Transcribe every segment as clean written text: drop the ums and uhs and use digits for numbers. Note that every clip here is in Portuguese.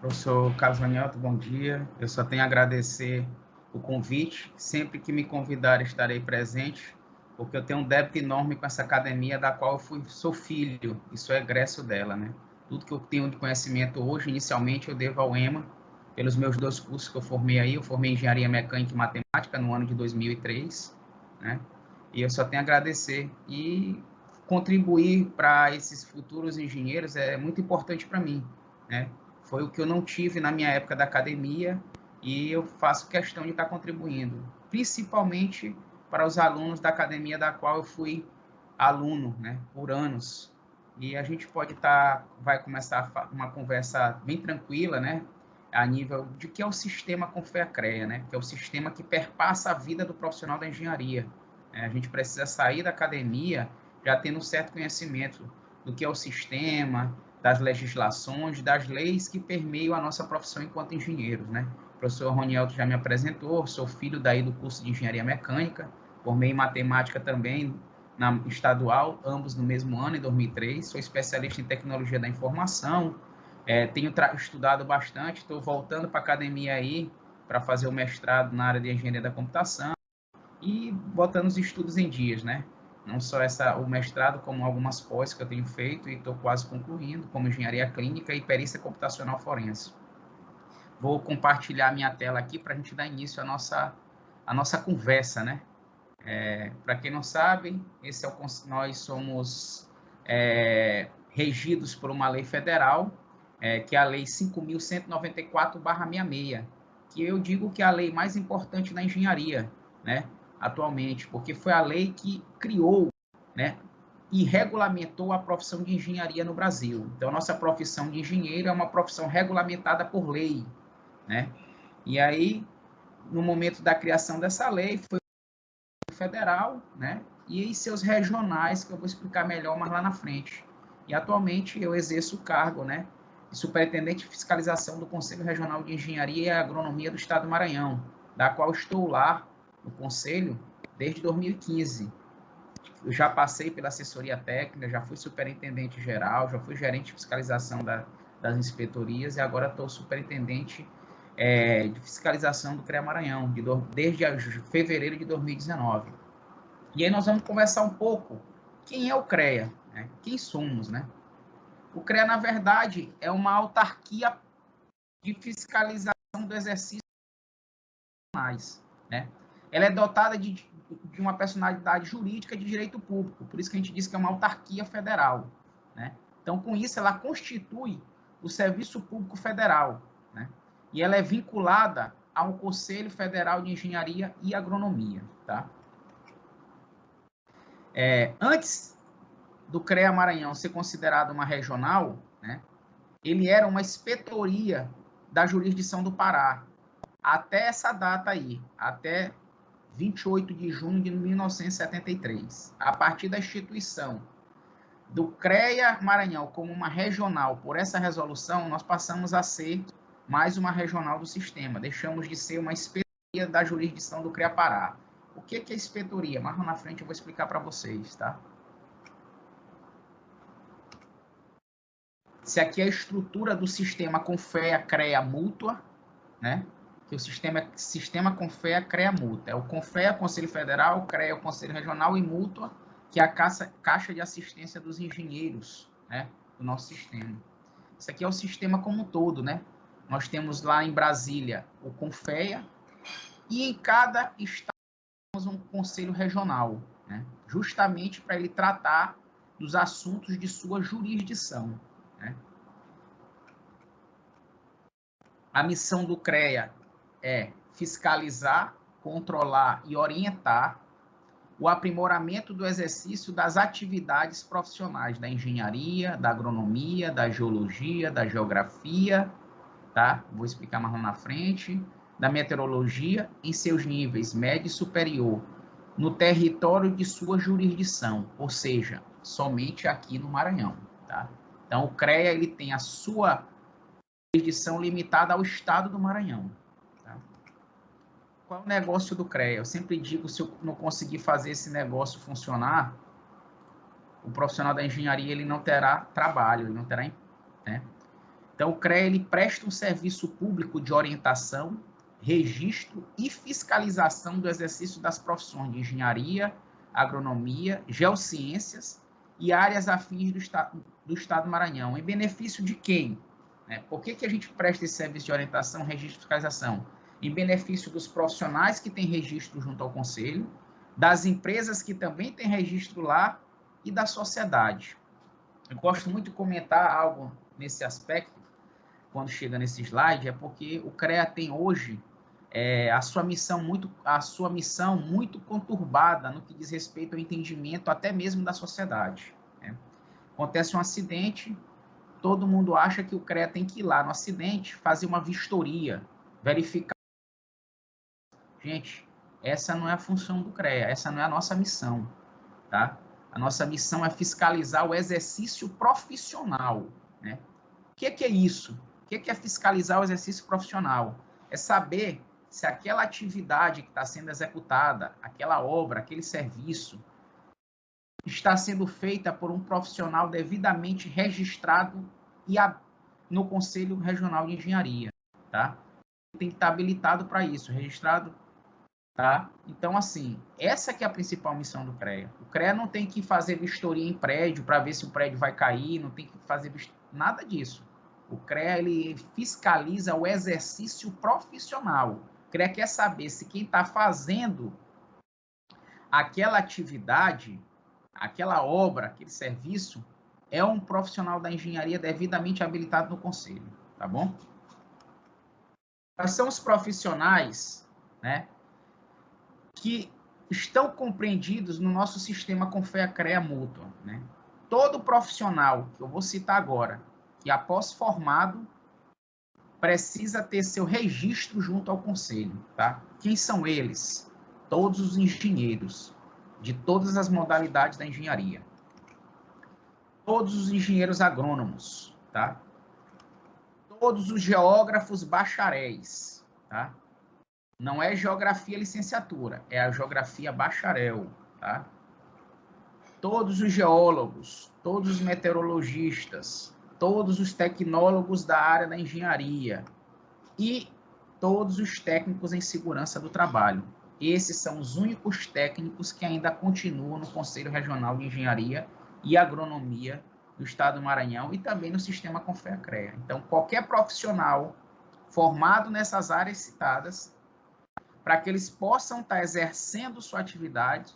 Professor Carlos Ranielto, bom dia. Eu só tenho a agradecer o convite. Sempre que me convidar, estarei presente, porque eu tenho um débito enorme com essa academia, da qual sou filho e sou egresso dela, né? Tudo que eu tenho de conhecimento hoje, inicialmente, eu devo ao EMA, pelos meus 2 cursos que eu formei aí. Eu formei Engenharia Mecânica e Matemática no ano de 2003, né? E eu só tenho a agradecer. E contribuir para esses futuros engenheiros é muito importante para mim, né? Foi o que eu não tive na minha época da academia e eu faço questão de estar contribuindo, principalmente para os alunos da academia da qual eu fui aluno, né, por anos. E a gente vai começar uma conversa bem tranquila, né, a nível de que é o sistema Confea-CREA, né, que é o sistema que perpassa a vida do profissional da engenharia. A gente precisa sair da academia já tendo um certo conhecimento do que é o sistema, das legislações, das leis que permeiam a nossa profissão enquanto engenheiros, né? O professor Ronielto já me apresentou, sou filho daí do curso de Engenharia Mecânica, formei em Matemática também na estadual, ambos no mesmo ano, em 2003, sou especialista em Tecnologia da Informação, tenho estudado bastante, estou voltando para a academia aí para fazer o mestrado na área de Engenharia da Computação e botando os estudos em dias, né? Não só o mestrado, como algumas pós que eu tenho feito e estou quase concluindo, como engenharia clínica e perícia computacional forense. Vou compartilhar minha tela aqui para a gente dar início à nossa conversa, né? Para quem não sabe, nós somos regidos por uma lei federal, que é a Lei 5.194/66, que eu digo que é a lei mais importante da engenharia, né? Atualmente, porque foi a lei que criou, né, e regulamentou a profissão de engenharia no Brasil. Então, nossa profissão de engenheiro é uma profissão regulamentada por lei, né? E aí, no momento da criação dessa lei, foi federal, né? E seus regionais, que eu vou explicar melhor mais lá na frente. E atualmente eu exerço o cargo, né, de superintendente de fiscalização do Conselho Regional de Engenharia e Agronomia do Estado do Maranhão, da qual estou lá no conselho desde 2015. Eu já passei pela assessoria técnica, já fui superintendente geral, já fui gerente de fiscalização das inspetorias e agora estou superintendente de fiscalização do CREA Maranhão, desde fevereiro de 2019. E aí nós vamos conversar um pouco quem é o CREA, né? Quem somos, né? O CREA, na verdade, é uma autarquia de fiscalização do exercício, né? Ela é dotada de uma personalidade jurídica de direito público, por isso que a gente diz que é uma autarquia federal, né? Então, com isso, ela constitui o Serviço Público Federal, né? E ela é vinculada ao Conselho Federal de Engenharia e Agronomia, tá? Antes do CREA Maranhão ser considerado uma regional, né, ele era uma inspetoria da jurisdição do Pará, até essa data aí, até 28 de junho de 1973. A partir da instituição do CREA Maranhão como uma regional, por essa resolução, nós passamos a ser mais uma regional do sistema, deixamos de ser uma inspetoria da jurisdição do CREA Pará. O que é inspetoria? Mais na frente eu vou explicar para vocês, tá? Se aqui é a estrutura do sistema Confea-CREA mútua, né? Que o sistema Confea-CREA mútua. É o Confea, Conselho Federal, o CREA, o Conselho Regional, e mútua, que é a Caixa de Assistência dos Engenheiros, né? Do nosso sistema. Isso aqui é o sistema como um todo, né? Nós temos lá em Brasília o Confea, e em cada estado temos um conselho regional, né? Justamente para ele tratar dos assuntos de sua jurisdição, né? A missão do CREA é fiscalizar, controlar e orientar o aprimoramento do exercício das atividades profissionais da engenharia, da agronomia, da geologia, da geografia, tá? Vou explicar mais lá na frente, da meteorologia em seus níveis médio e superior, no território de sua jurisdição, ou seja, somente aqui no Maranhão, tá? Então, o CREA ele tem a sua jurisdição limitada ao estado do Maranhão. Tá? Qual é o negócio do CREA? Eu sempre digo, se eu não conseguir fazer esse negócio funcionar, o profissional da engenharia ele não terá trabalho, ele não terá, né? Então, o CREA ele presta um serviço público de orientação, registro e fiscalização do exercício das profissões de engenharia, agronomia, geociências e áreas afins do Estado do Maranhão. Em benefício de quem? Por que a gente presta esse serviço de orientação, registro e fiscalização? Em benefício dos profissionais que têm registro junto ao Conselho, das empresas que também têm registro lá e da sociedade. Eu gosto muito de comentar algo nesse aspecto, quando chega nesse slide, é porque o CREA tem hoje a sua missão muito conturbada no que diz respeito ao entendimento até mesmo da sociedade. Acontece um acidente, todo mundo acha que o CREA tem que ir lá no acidente, fazer uma vistoria, verificar. Gente, essa não é a função do CREA, essa não é a nossa missão, tá? A nossa missão é fiscalizar o exercício profissional, né? O que é isso? O que é fiscalizar o exercício profissional? É saber se aquela atividade que está sendo executada, aquela obra, aquele serviço, está sendo feita por um profissional devidamente registrado no Conselho Regional de Engenharia, tá? Tem que estar habilitado para isso, registrado, tá? Então, assim, essa que é a principal missão do CREA. O CREA não tem que fazer vistoria em prédio para ver se o prédio vai cair, não tem que fazer nada disso. O CREA, ele fiscaliza o exercício profissional. O CREA quer saber se quem está fazendo aquela atividade, aquela obra, aquele serviço, é um profissional da engenharia devidamente habilitado no Conselho, tá bom? Quais são os profissionais, né, que estão compreendidos no nosso sistema Confea-CREA mútua, né? Todo profissional, que eu vou citar agora, que após formado, precisa ter seu registro junto ao Conselho, tá? Quem são eles? Todos os engenheiros, de todas as modalidades da engenharia. Todos os engenheiros agrônomos, tá? Todos os geógrafos bacharéis, tá? Não é geografia licenciatura, é a geografia bacharel, tá? Todos os geólogos, todos os meteorologistas, todos os tecnólogos da área da engenharia e todos os técnicos em segurança do trabalho. Esses são os únicos técnicos que ainda continuam no Conselho Regional de Engenharia e Agronomia do Estado do Maranhão e também no sistema Confea-CREA. Então, qualquer profissional formado nessas áreas citadas, para que eles possam estar exercendo sua atividade,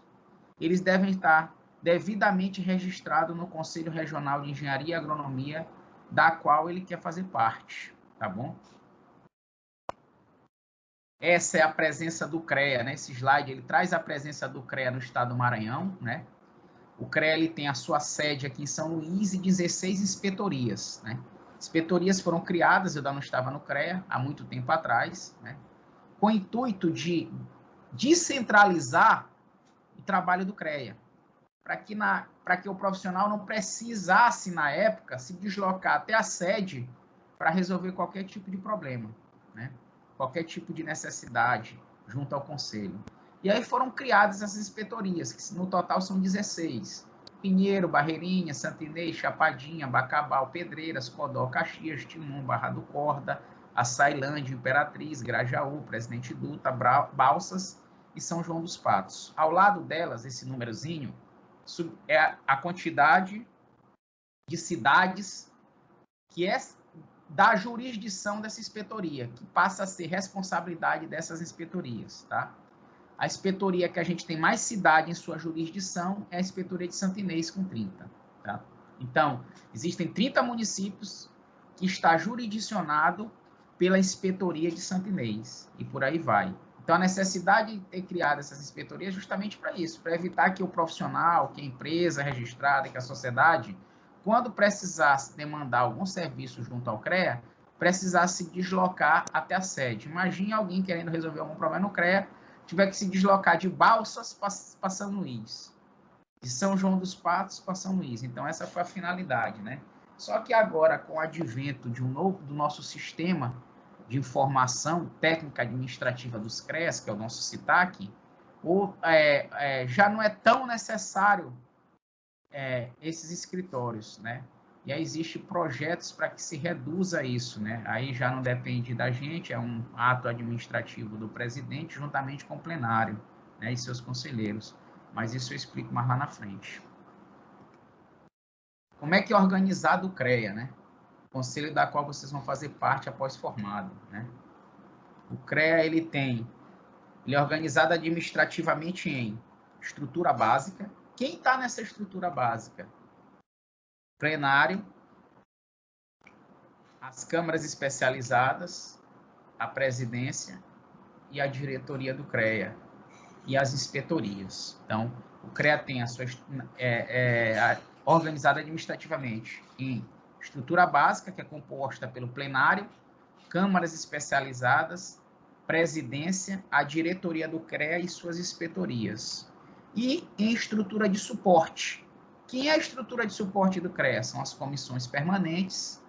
eles devem estar devidamente registrados no Conselho Regional de Engenharia e Agronomia, da qual ele quer fazer parte, tá bom? Essa é a presença do CREA, né? Esse slide, ele traz a presença do CREA no estado do Maranhão, né? O CREA, ele tem a sua sede aqui em São Luís e 16 inspetorias, né? Inspetorias foram criadas, eu ainda não estava no CREA, há muito tempo atrás, né? Com o intuito de descentralizar o trabalho do CREA, para que o profissional não precisasse, na época, se deslocar até a sede para resolver qualquer tipo de problema, né? Qualquer tipo de necessidade junto ao Conselho. E aí foram criadas essas inspetorias, que no total são 16. Pinheiro, Barreirinha, Santo Inês, Chapadinha, Bacabal, Pedreiras, Codó, Caxias, Timon, Barra do Corda, Açailândia, Imperatriz, Grajaú, Presidente Dutra, Balsas e São João dos Patos. Ao lado delas, esse númerozinho, é a quantidade de cidades que é da jurisdição dessa inspetoria, que passa a ser responsabilidade dessas inspetorias, tá? A inspetoria que a gente tem mais cidade em sua jurisdição é a inspetoria de Santo Inês, com 30, tá? Então, existem 30 municípios que está jurisdicionado pela inspetoria de Santo Inês, e por aí vai. Então, a necessidade de ter criado essas inspetorias é justamente para isso, para evitar que o profissional, que a empresa registrada, que a sociedade, quando precisasse demandar algum serviço junto ao CREA, precisasse deslocar até a sede. Imagine alguém querendo resolver algum problema no CREA, tiver que se deslocar de Balsas para São Luís, de São João dos Patos para São Luís. Então, essa foi a finalidade, né? Só que agora, com o advento do nosso sistema de informação técnica administrativa dos CREAs, que é o nosso CITAC, já não é tão necessário esses escritórios, né? E aí existem projetos para que se reduza isso, né? Aí já não depende da gente, é um ato administrativo do presidente, juntamente com o plenário, né, e seus conselheiros. Mas isso eu explico mais lá na frente. Como é que é organizado o CREA, né? Conselho da qual vocês vão fazer parte após formado, né? O CREA, ele é organizado administrativamente em estrutura básica. Quem está nessa estrutura básica? Plenário, as câmaras especializadas, a presidência e a diretoria do CREA e as inspetorias. Então, o CREA tem a sua organizado administrativamente em estrutura básica, que é composta pelo plenário, câmaras especializadas, presidência, a diretoria do CREA e suas inspetorias. E em estrutura de suporte. Quem é a estrutura de suporte do CREA? São as comissões permanentes,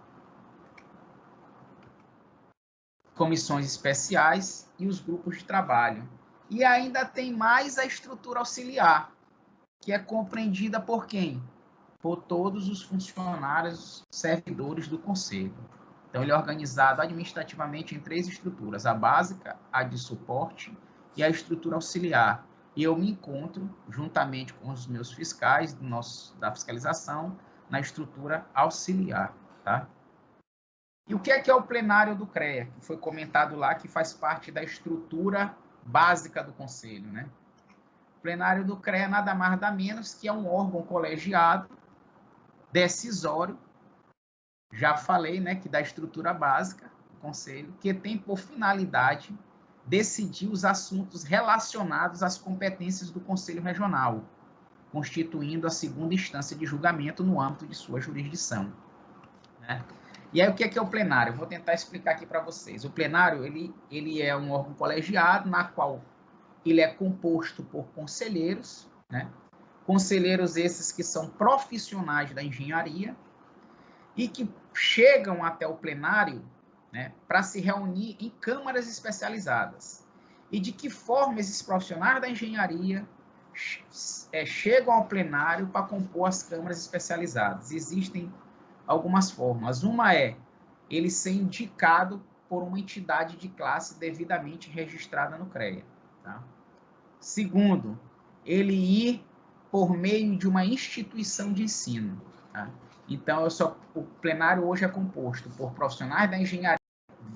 comissões especiais e os grupos de trabalho. E ainda tem mais a estrutura auxiliar, que é compreendida por quem? Por todos os funcionários, servidores do Conselho. Então, ele é organizado administrativamente em 3 estruturas: a básica, a de suporte e a estrutura auxiliar. E eu me encontro, juntamente com os meus fiscais da fiscalização, na estrutura auxiliar, tá? E o que é o plenário do CREA, que foi comentado lá, que faz parte da estrutura básica do Conselho, né? O plenário do CREA nada mais nada menos que é um órgão colegiado, decisório, já falei, né, que da estrutura básica do Conselho, que tem por finalidade decidir os assuntos relacionados às competências do Conselho Regional, constituindo a segunda instância de julgamento no âmbito de sua jurisdição, né? E aí, o que é o plenário? Eu vou tentar explicar aqui para vocês. O plenário, ele é um órgão colegiado, na qual ele é composto por conselheiros, né? Conselheiros esses que são profissionais da engenharia e que chegam até o plenário, né, para se reunir em câmaras especializadas. E de que forma esses profissionais da engenharia chegam ao plenário para compor as câmaras especializadas? Existem algumas formas. Uma é ele ser indicado por uma entidade de classe devidamente registrada no CREA. Tá? Segundo, ele ir por meio de uma instituição de ensino. Tá? Então, o plenário hoje é composto por profissionais da engenharia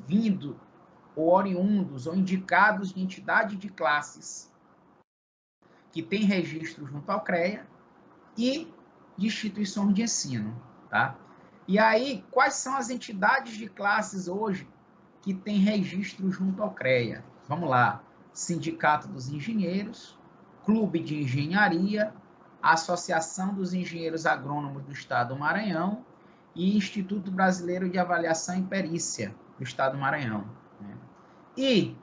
vindo ou oriundos ou indicados de entidade de classes que tem registro junto ao CREA e de instituições de ensino. Tá? E aí, quais são as entidades de classes hoje que têm registro junto ao CREA? Vamos lá. Sindicato dos Engenheiros, Clube de Engenharia, Associação dos Engenheiros Agrônomos do Estado do Maranhão e Instituto Brasileiro de Avaliação e Perícia do Estado do Maranhão. Né? E,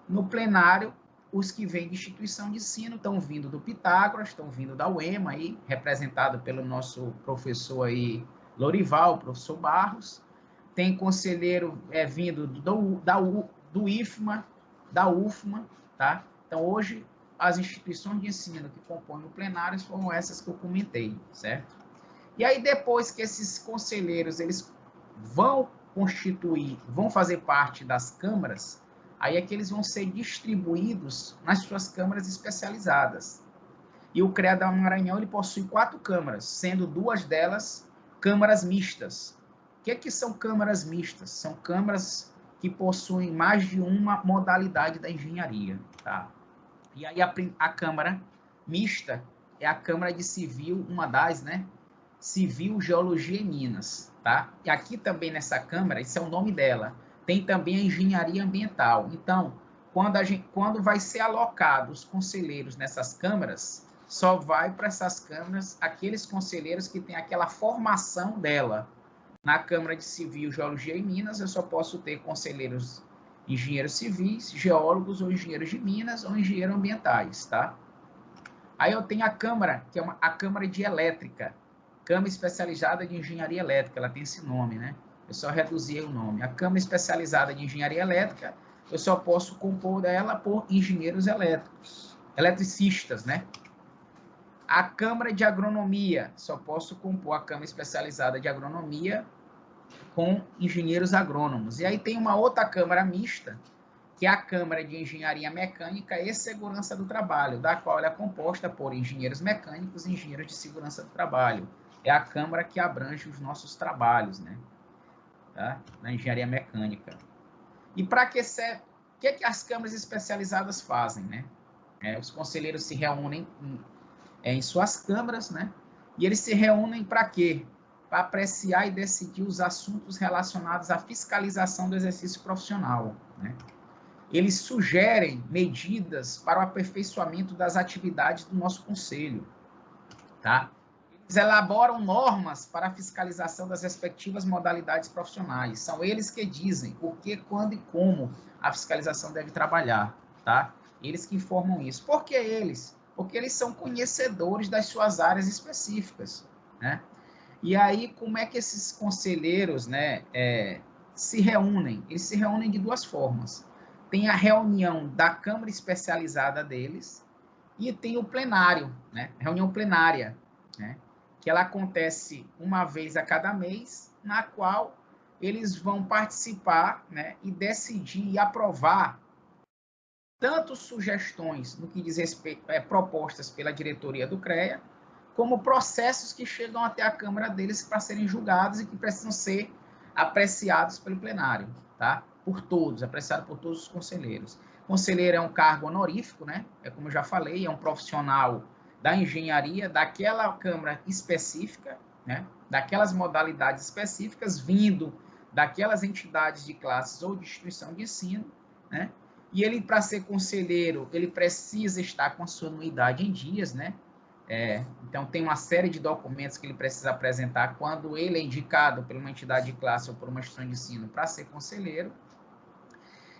no plenário, os que vêm de instituição de ensino estão vindo do Pitágoras, estão vindo da UEMA, aí, representado pelo nosso professor aí, Lorival, professor Barros. Tem conselheiro vindo do IFMA, da UFMA, tá? Então, hoje, as instituições de ensino que compõem o plenário foram essas que eu comentei, certo? E aí, depois que esses conselheiros eles vão fazer parte das câmaras, aí é que eles vão ser distribuídos nas suas câmaras especializadas. E o CREA do Maranhão ele possui 4 câmaras, sendo 2 delas câmaras mistas. O que são câmaras mistas? São câmaras que possuem mais de uma modalidade da engenharia. Tá? E aí a câmara mista é a Câmara de Civil, uma das, né? Civil, Geologia e Minas. Tá? E aqui também nessa câmara, esse é o nome dela, tem também a engenharia ambiental. Então, quando vai ser alocado os conselheiros nessas câmaras, só vai para essas câmaras aqueles conselheiros que têm aquela formação dela. Na Câmara de Civil, Geologia e Minas, eu só posso ter conselheiros engenheiros civis, geólogos ou engenheiros de minas ou engenheiros ambientais, tá? Aí eu tenho a Câmara, que é a Câmara de Elétrica, Câmara Especializada de Engenharia Elétrica, ela tem esse nome, né? Eu só reduzi o nome. A Câmara Especializada de Engenharia Elétrica, eu só posso compor ela por engenheiros elétricos, eletricistas, né? A Câmara de Agronomia, só posso compor a Câmara Especializada de Agronomia com engenheiros agrônomos. E aí tem uma outra Câmara mista, que é a Câmara de Engenharia Mecânica e Segurança do Trabalho, da qual ela é composta por engenheiros mecânicos e engenheiros de segurança do trabalho. É a Câmara que abrange os nossos trabalhos, né? Tá? Na engenharia mecânica. E para que as câmaras especializadas fazem, né? Os conselheiros se reúnem em suas câmaras, né? E eles se reúnem para quê? Para apreciar e decidir os assuntos relacionados à fiscalização do exercício profissional, né? Eles sugerem medidas para o aperfeiçoamento das atividades do nosso conselho, tá? Eles elaboram normas para a fiscalização das respectivas modalidades profissionais. São eles que dizem o que, quando e como a fiscalização deve trabalhar, tá? Eles que informam isso. Por que eles? Porque eles são conhecedores das suas áreas específicas, né? E aí, como é que esses conselheiros, né, se reúnem? Eles se reúnem de duas formas. Tem a reunião da Câmara Especializada deles e tem o plenário, né? Reunião plenária, né? Que ela acontece uma vez a cada mês, na qual eles vão participar, né, e decidir e aprovar tanto sugestões no que diz respeito propostas pela diretoria do CREA, como processos que chegam até a Câmara deles para serem julgados e que precisam ser apreciados pelo plenário, tá? Por todos, apreciado por todos os conselheiros. Conselheiro é um cargo honorífico, né? É como eu já falei, é um profissional da engenharia, daquela Câmara específica, né? Daquelas modalidades específicas, vindo daquelas entidades de classes ou de instituição de ensino, né? E ele, para ser conselheiro, ele precisa estar com a sua anuidade em dias, né? Então, tem uma série de documentos que ele precisa apresentar quando ele é indicado por uma entidade de classe ou por uma instituição de ensino para ser conselheiro.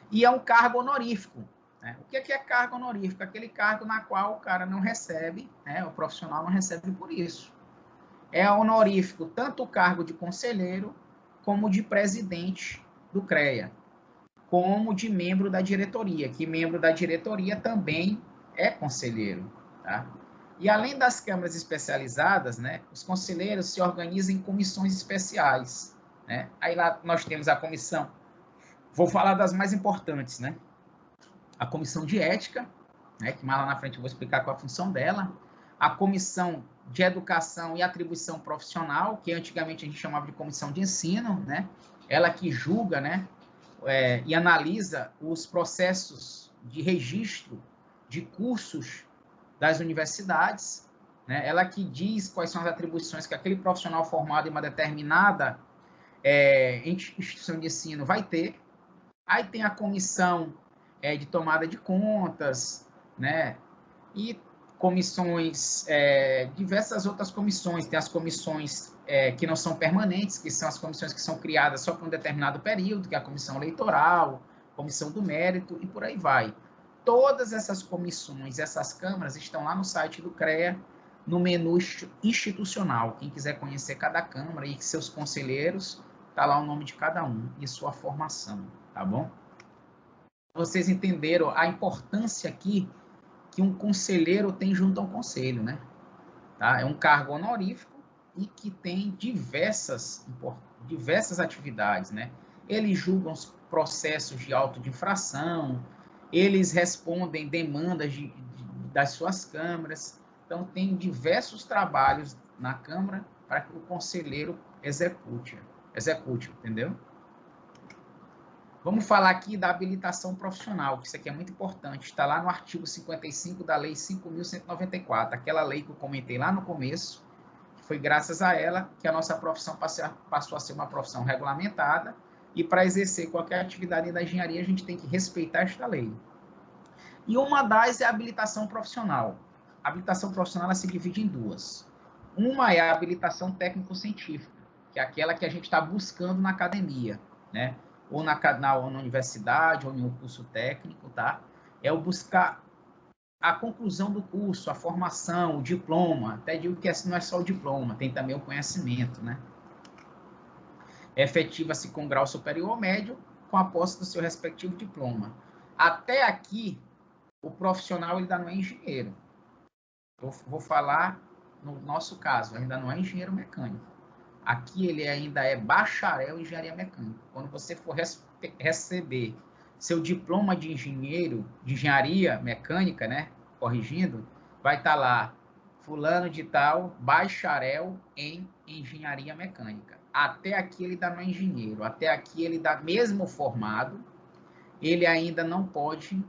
E é um cargo honorífico, né? O que é cargo honorífico? Aquele cargo na qual o cara não recebe, né? O profissional não recebe por isso. É honorífico tanto o cargo de conselheiro como de presidente do CREA, como de membro da diretoria, que membro da diretoria também é conselheiro, tá? E além das câmaras especializadas, né, os conselheiros se organizam em comissões especiais, né? Aí lá nós temos a comissão, vou falar das mais importantes, né? A comissão de ética, né, que mais lá na frente eu vou explicar qual a função dela, a comissão de educação e atribuição profissional, que antigamente a gente chamava de comissão de ensino, né? Ela que julga, né, e analisa os processos de registro de cursos das universidades, né? Ela que diz quais são as atribuições que aquele profissional formado em uma determinada instituição de ensino vai ter. Aí tem a comissão de tomada de contas, né? E comissões, diversas outras comissões. Tem as comissões que não são permanentes, que são as comissões que são criadas só por um determinado período, que é a comissão eleitoral, comissão do mérito, e por aí vai. Todas essas comissões, essas câmaras, estão lá no site do CREA, no menu institucional. Quem quiser conhecer cada câmara e seus conselheiros, está lá o nome de cada um e sua formação, tá bom? Vocês entenderam a importância aqui que um conselheiro tem junto ao conselho, né? Tá? É um cargo honorífico e que tem diversas atividades, né? Eles julgam os processos de auto de infração, eles respondem demandas das suas câmaras. Então, tem diversos trabalhos na Câmara para que o conselheiro execute, entendeu? Vamos falar aqui da habilitação profissional, que isso aqui é muito importante. Está lá no artigo 55 da Lei 5.194, aquela lei que eu comentei lá no começo, que foi graças a ela que a nossa profissão passou a ser uma profissão regulamentada, e para exercer qualquer atividade da engenharia, a gente tem que respeitar esta lei. E uma das é a habilitação profissional. A habilitação profissional ela se divide em duas. Uma é a habilitação técnico-científica, que é aquela que a gente está buscando na academia, né? Ou na universidade, ou em um curso técnico, tá? É o buscar a conclusão do curso, a formação, o diploma. Até digo que não é só o diploma, tem também o conhecimento, né? Efetiva-se com grau superior ou médio, com a posse do seu respectivo diploma. Até aqui, o profissional ele ainda não é engenheiro. Eu vou falar no nosso caso, ainda não é engenheiro mecânico. Aqui ele ainda é bacharel em engenharia mecânica. Quando você for receber seu diploma de engenheiro, de engenharia mecânica, né? Corrigindo, vai estar lá, fulano de tal, bacharel em engenharia mecânica. Até aqui ele ainda não é engenheiro. Até aqui ele dá mesmo formado, ele ainda não pode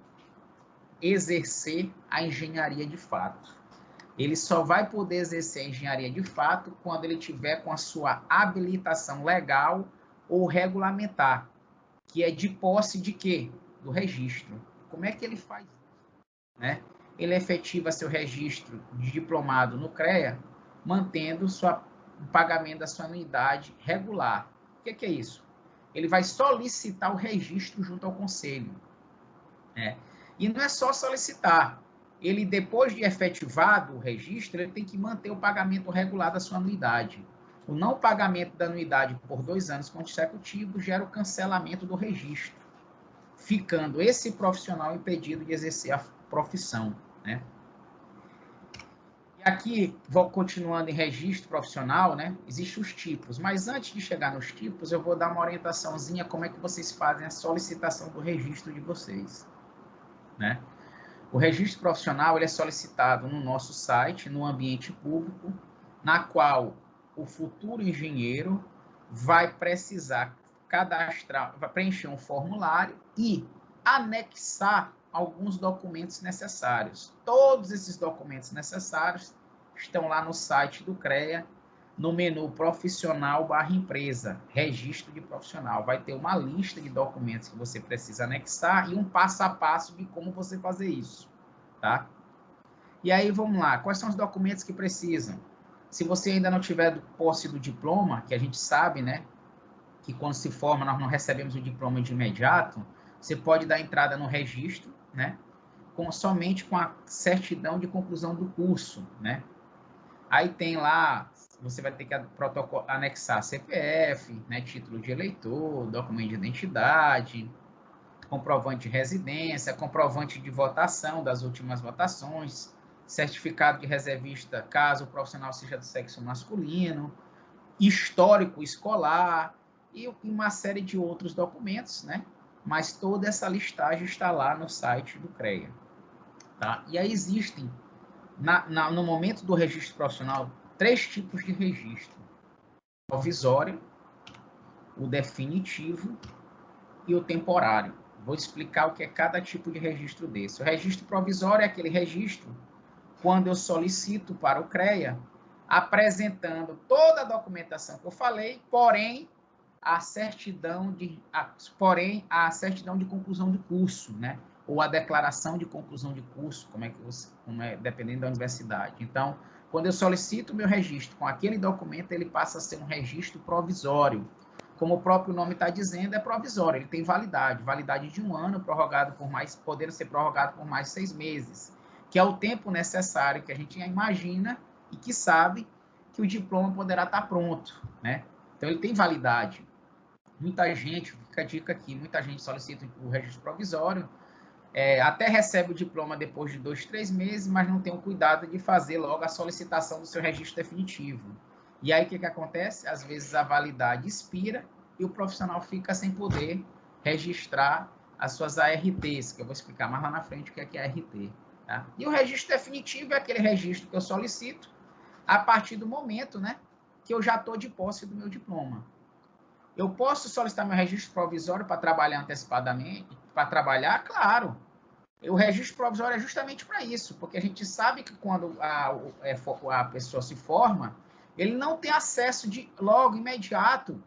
exercer a engenharia de fato. Ele só vai poder exercer a engenharia de fato quando ele tiver com a sua habilitação legal ou regulamentar, que é de posse de quê? Do registro. Como é que ele faz isso? Né? Ele efetiva seu registro de diplomado no CREA, mantendo o pagamento da sua anuidade regular. O que é isso? Ele vai solicitar o registro junto ao conselho. Né? E não é só solicitar. Ele, depois de efetivado o registro, ele tem que manter o pagamento regular da sua anuidade. O não pagamento da anuidade por 2 anos consecutivos gera o cancelamento do registro, ficando esse profissional impedido de exercer a profissão. Né? E aqui, vou continuando em registro profissional, né? Existem os tipos, mas antes de chegar nos tipos, eu vou dar uma orientaçãozinha como é que vocês fazem a solicitação do registro de vocês. Né? O registro profissional ele é solicitado no nosso site, no ambiente público, na qual o futuro engenheiro vai precisar cadastrar, vai preencher um formulário e anexar alguns documentos necessários. Todos esses documentos necessários estão lá no site do CREA, no menu profissional/empresa, registro de profissional. Vai ter uma lista de documentos que você precisa anexar e um passo a passo de como você fazer isso, tá? E aí, vamos lá. Quais são os documentos que precisam? Se você ainda não tiver posse do diploma, que a gente sabe, né, que quando se forma nós não recebemos o diploma de imediato, você pode dar entrada no registro, né, somente com a certidão de conclusão do curso, né? Aí tem lá, você vai ter que anexar CPF, né, título de eleitor, documento de identidade, comprovante de residência, comprovante de votação das últimas votações, certificado de reservista, caso o profissional seja do sexo masculino, histórico escolar e uma série de outros documentos, né? Mas toda essa listagem está lá no site do CREA. Tá? E aí existem, no momento do registro profissional, 3 tipos de registro: o provisório, o definitivo e o temporário. Vou explicar o que é cada tipo de registro desse. O registro provisório é aquele registro quando eu solicito para o CREA, apresentando toda a documentação que eu falei, porém a certidão de conclusão de curso, né? Ou a declaração de conclusão de curso, dependendo da universidade. Então, quando eu solicito o meu registro com aquele documento, ele passa a ser um registro provisório. Como o próprio nome está dizendo, é provisório, ele tem validade de 1 ano, podendo ser prorrogado por mais 6 meses, que é o tempo necessário que a gente imagina e que sabe que o diploma poderá estar pronto, né? Então, ele tem validade. Muita gente, fica a dica aqui, muita gente solicita o registro provisório, até recebe o diploma depois de 2, 3 meses, mas não tem o cuidado de fazer logo a solicitação do seu registro definitivo. E aí, o que acontece? Às vezes a validade expira e o profissional fica sem poder registrar as suas ARTs, que eu vou explicar mais lá na frente o que é ART. Tá? E o registro definitivo é aquele registro que eu solicito a partir do momento, né, que eu já estou de posse do meu diploma. Eu posso solicitar meu registro provisório para trabalhar antecipadamente? Para trabalhar, claro. O registro provisório é justamente para isso, porque a gente sabe que quando a pessoa se forma, ele não tem acesso logo, imediato,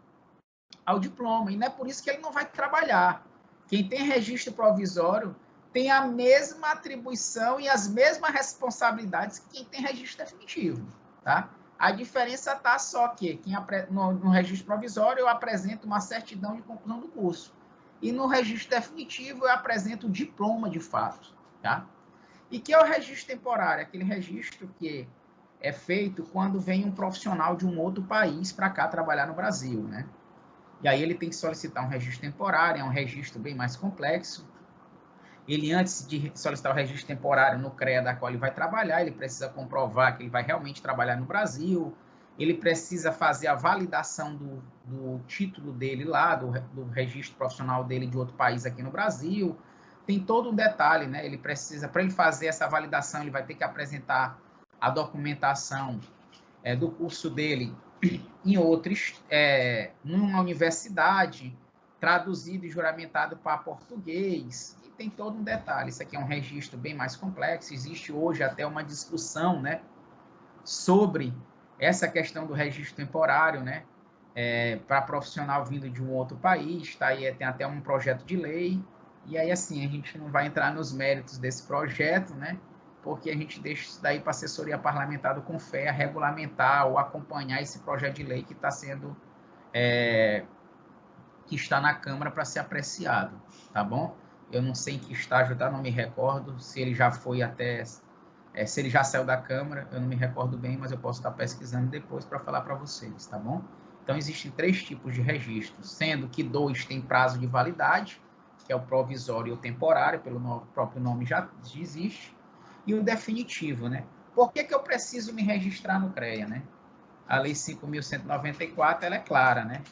ao diploma. E não é por isso que ele não vai trabalhar. Quem tem registro provisório tem a mesma atribuição e as mesmas responsabilidades que quem tem registro definitivo, tá? A diferença está só que no registro provisório eu apresento uma certidão de conclusão do curso. E no registro definitivo eu apresento o diploma de fato. Tá? E que é o registro temporário? Aquele registro que é feito quando vem um profissional de um outro país para cá trabalhar no Brasil. Né? E aí ele tem que solicitar um registro temporário, é um registro bem mais complexo. ele, antes de solicitar o registro temporário no CREA da qual ele vai trabalhar, ele precisa comprovar que ele vai realmente trabalhar no Brasil, ele precisa fazer a validação do título dele lá, do registro profissional dele de outro país aqui no Brasil. Tem todo um detalhe, né? Ele precisa, para ele fazer essa validação, ele vai ter que apresentar a documentação do curso dele em outros, numa universidade, traduzido e juramentado para português, e tem todo um detalhe. Isso aqui é um registro bem mais complexo, existe hoje até uma discussão, né, sobre essa questão do registro temporário, né, para profissional vindo de um outro país, tá? E tem até um projeto de lei, e aí, assim, a gente não vai entrar nos méritos desse projeto, né, porque a gente deixa isso daí para a assessoria parlamentar do CONFEA regulamentar ou acompanhar esse projeto de lei que está sendo, que está na Câmara para ser apreciado, tá bom? Eu não sei em que estágio está, não me recordo, se ele já foi até, se ele já saiu da Câmara, eu não me recordo bem, mas eu posso estar pesquisando depois para falar para vocês, tá bom? Então, existem 3 tipos de registros, sendo que 2 têm prazo de validade, que é o provisório e o temporário, pelo próprio nome já existe, e o definitivo, né? Por que eu preciso me registrar no CREA, né? A Lei 5.194, ela é clara, né?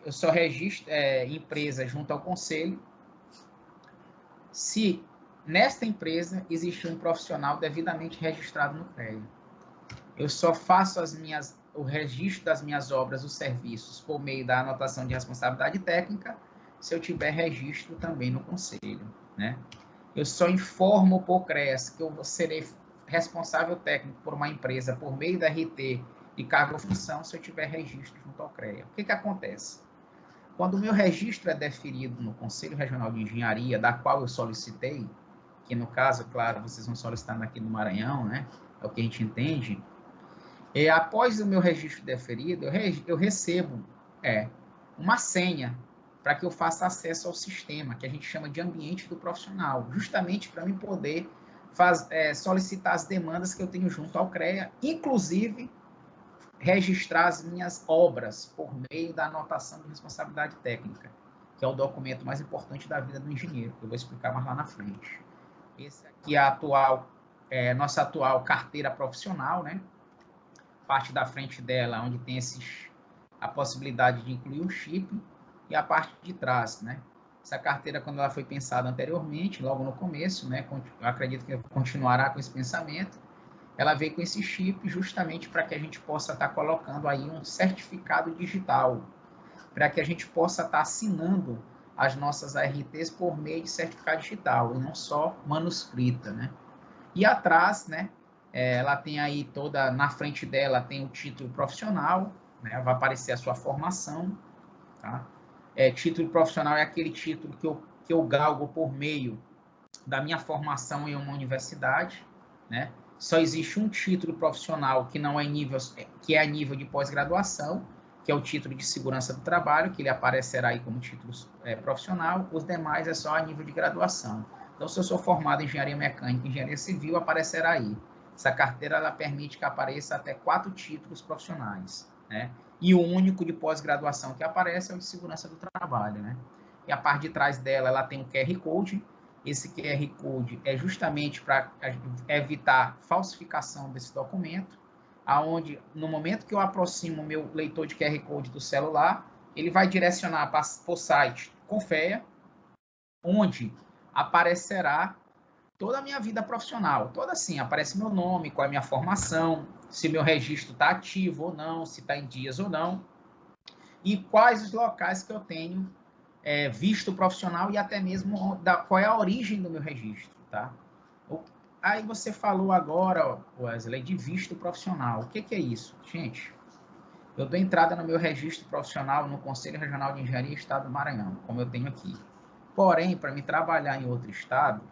Eu só registro empresa junto ao Conselho se nesta empresa existe um profissional devidamente registrado no CREA. Eu só faço o registro das minhas obras, os serviços, por meio da anotação de responsabilidade técnica, se eu tiver registro também no Conselho, né? Eu só informo por CREAS que eu serei responsável técnico por uma empresa por meio da RT e cargo ou função se eu tiver registro junto ao CREA. O que acontece? Quando o meu registro é deferido no Conselho Regional de Engenharia, da qual eu solicitei, que no caso, claro, vocês vão solicitar aqui no Maranhão, né? É o que a gente entende. E após o meu registro deferido, eu recebo uma senha para que eu faça acesso ao sistema, que a gente chama de ambiente do profissional, justamente para mim poder solicitar as demandas que eu tenho junto ao CREA, inclusive registrar as minhas obras por meio da anotação de responsabilidade técnica, que é o documento mais importante da vida do engenheiro, que eu vou explicar mais lá na frente. Esse aqui é a nossa atual carteira profissional, né? Parte da frente dela, onde tem a possibilidade de incluir um chip, e a parte de trás, né? Essa carteira, quando ela foi pensada anteriormente, logo no começo, né? Eu acredito que continuará com esse pensamento. Ela veio com esse chip justamente para que a gente possa estar colocando aí um certificado digital, para que a gente possa estar assinando as nossas ARTs por meio de certificado digital, e não só manuscrita, né? E atrás, né? Ela tem aí toda, na frente dela tem o título profissional, né? Vai aparecer a sua formação, tá? Título profissional é aquele título que eu galgo por meio da minha formação em uma universidade, né? Só existe um título profissional que não é nível, que é a nível de pós-graduação, que é o título de segurança do trabalho, que ele aparecerá aí como título profissional. Os demais é só a nível de graduação. Então, se eu sou formado em engenharia mecânica e engenharia civil, aparecerá aí. Essa carteira ela permite que apareça até 4 títulos profissionais, né? E o único de pós-graduação que aparece é o de segurança do trabalho, né? E a parte de trás dela, ela tem um QR Code. Esse QR Code é justamente para evitar falsificação desse documento, aonde no momento que eu aproximo o meu leitor de QR Code do celular, ele vai direcionar para o site CONFEA, onde aparecerá toda a minha vida profissional, toda assim, aparece meu nome, qual é a minha formação, se meu registro está ativo ou não, se está em dias ou não, e quais os locais que eu tenho visto profissional e até mesmo qual é a origem do meu registro, tá? Aí você falou agora, Wesley, de visto profissional. O que é isso? Gente, eu dou entrada no meu registro profissional no Conselho Regional de Engenharia Estado do Maranhão, como eu tenho aqui. Porém, para me trabalhar em outro estado,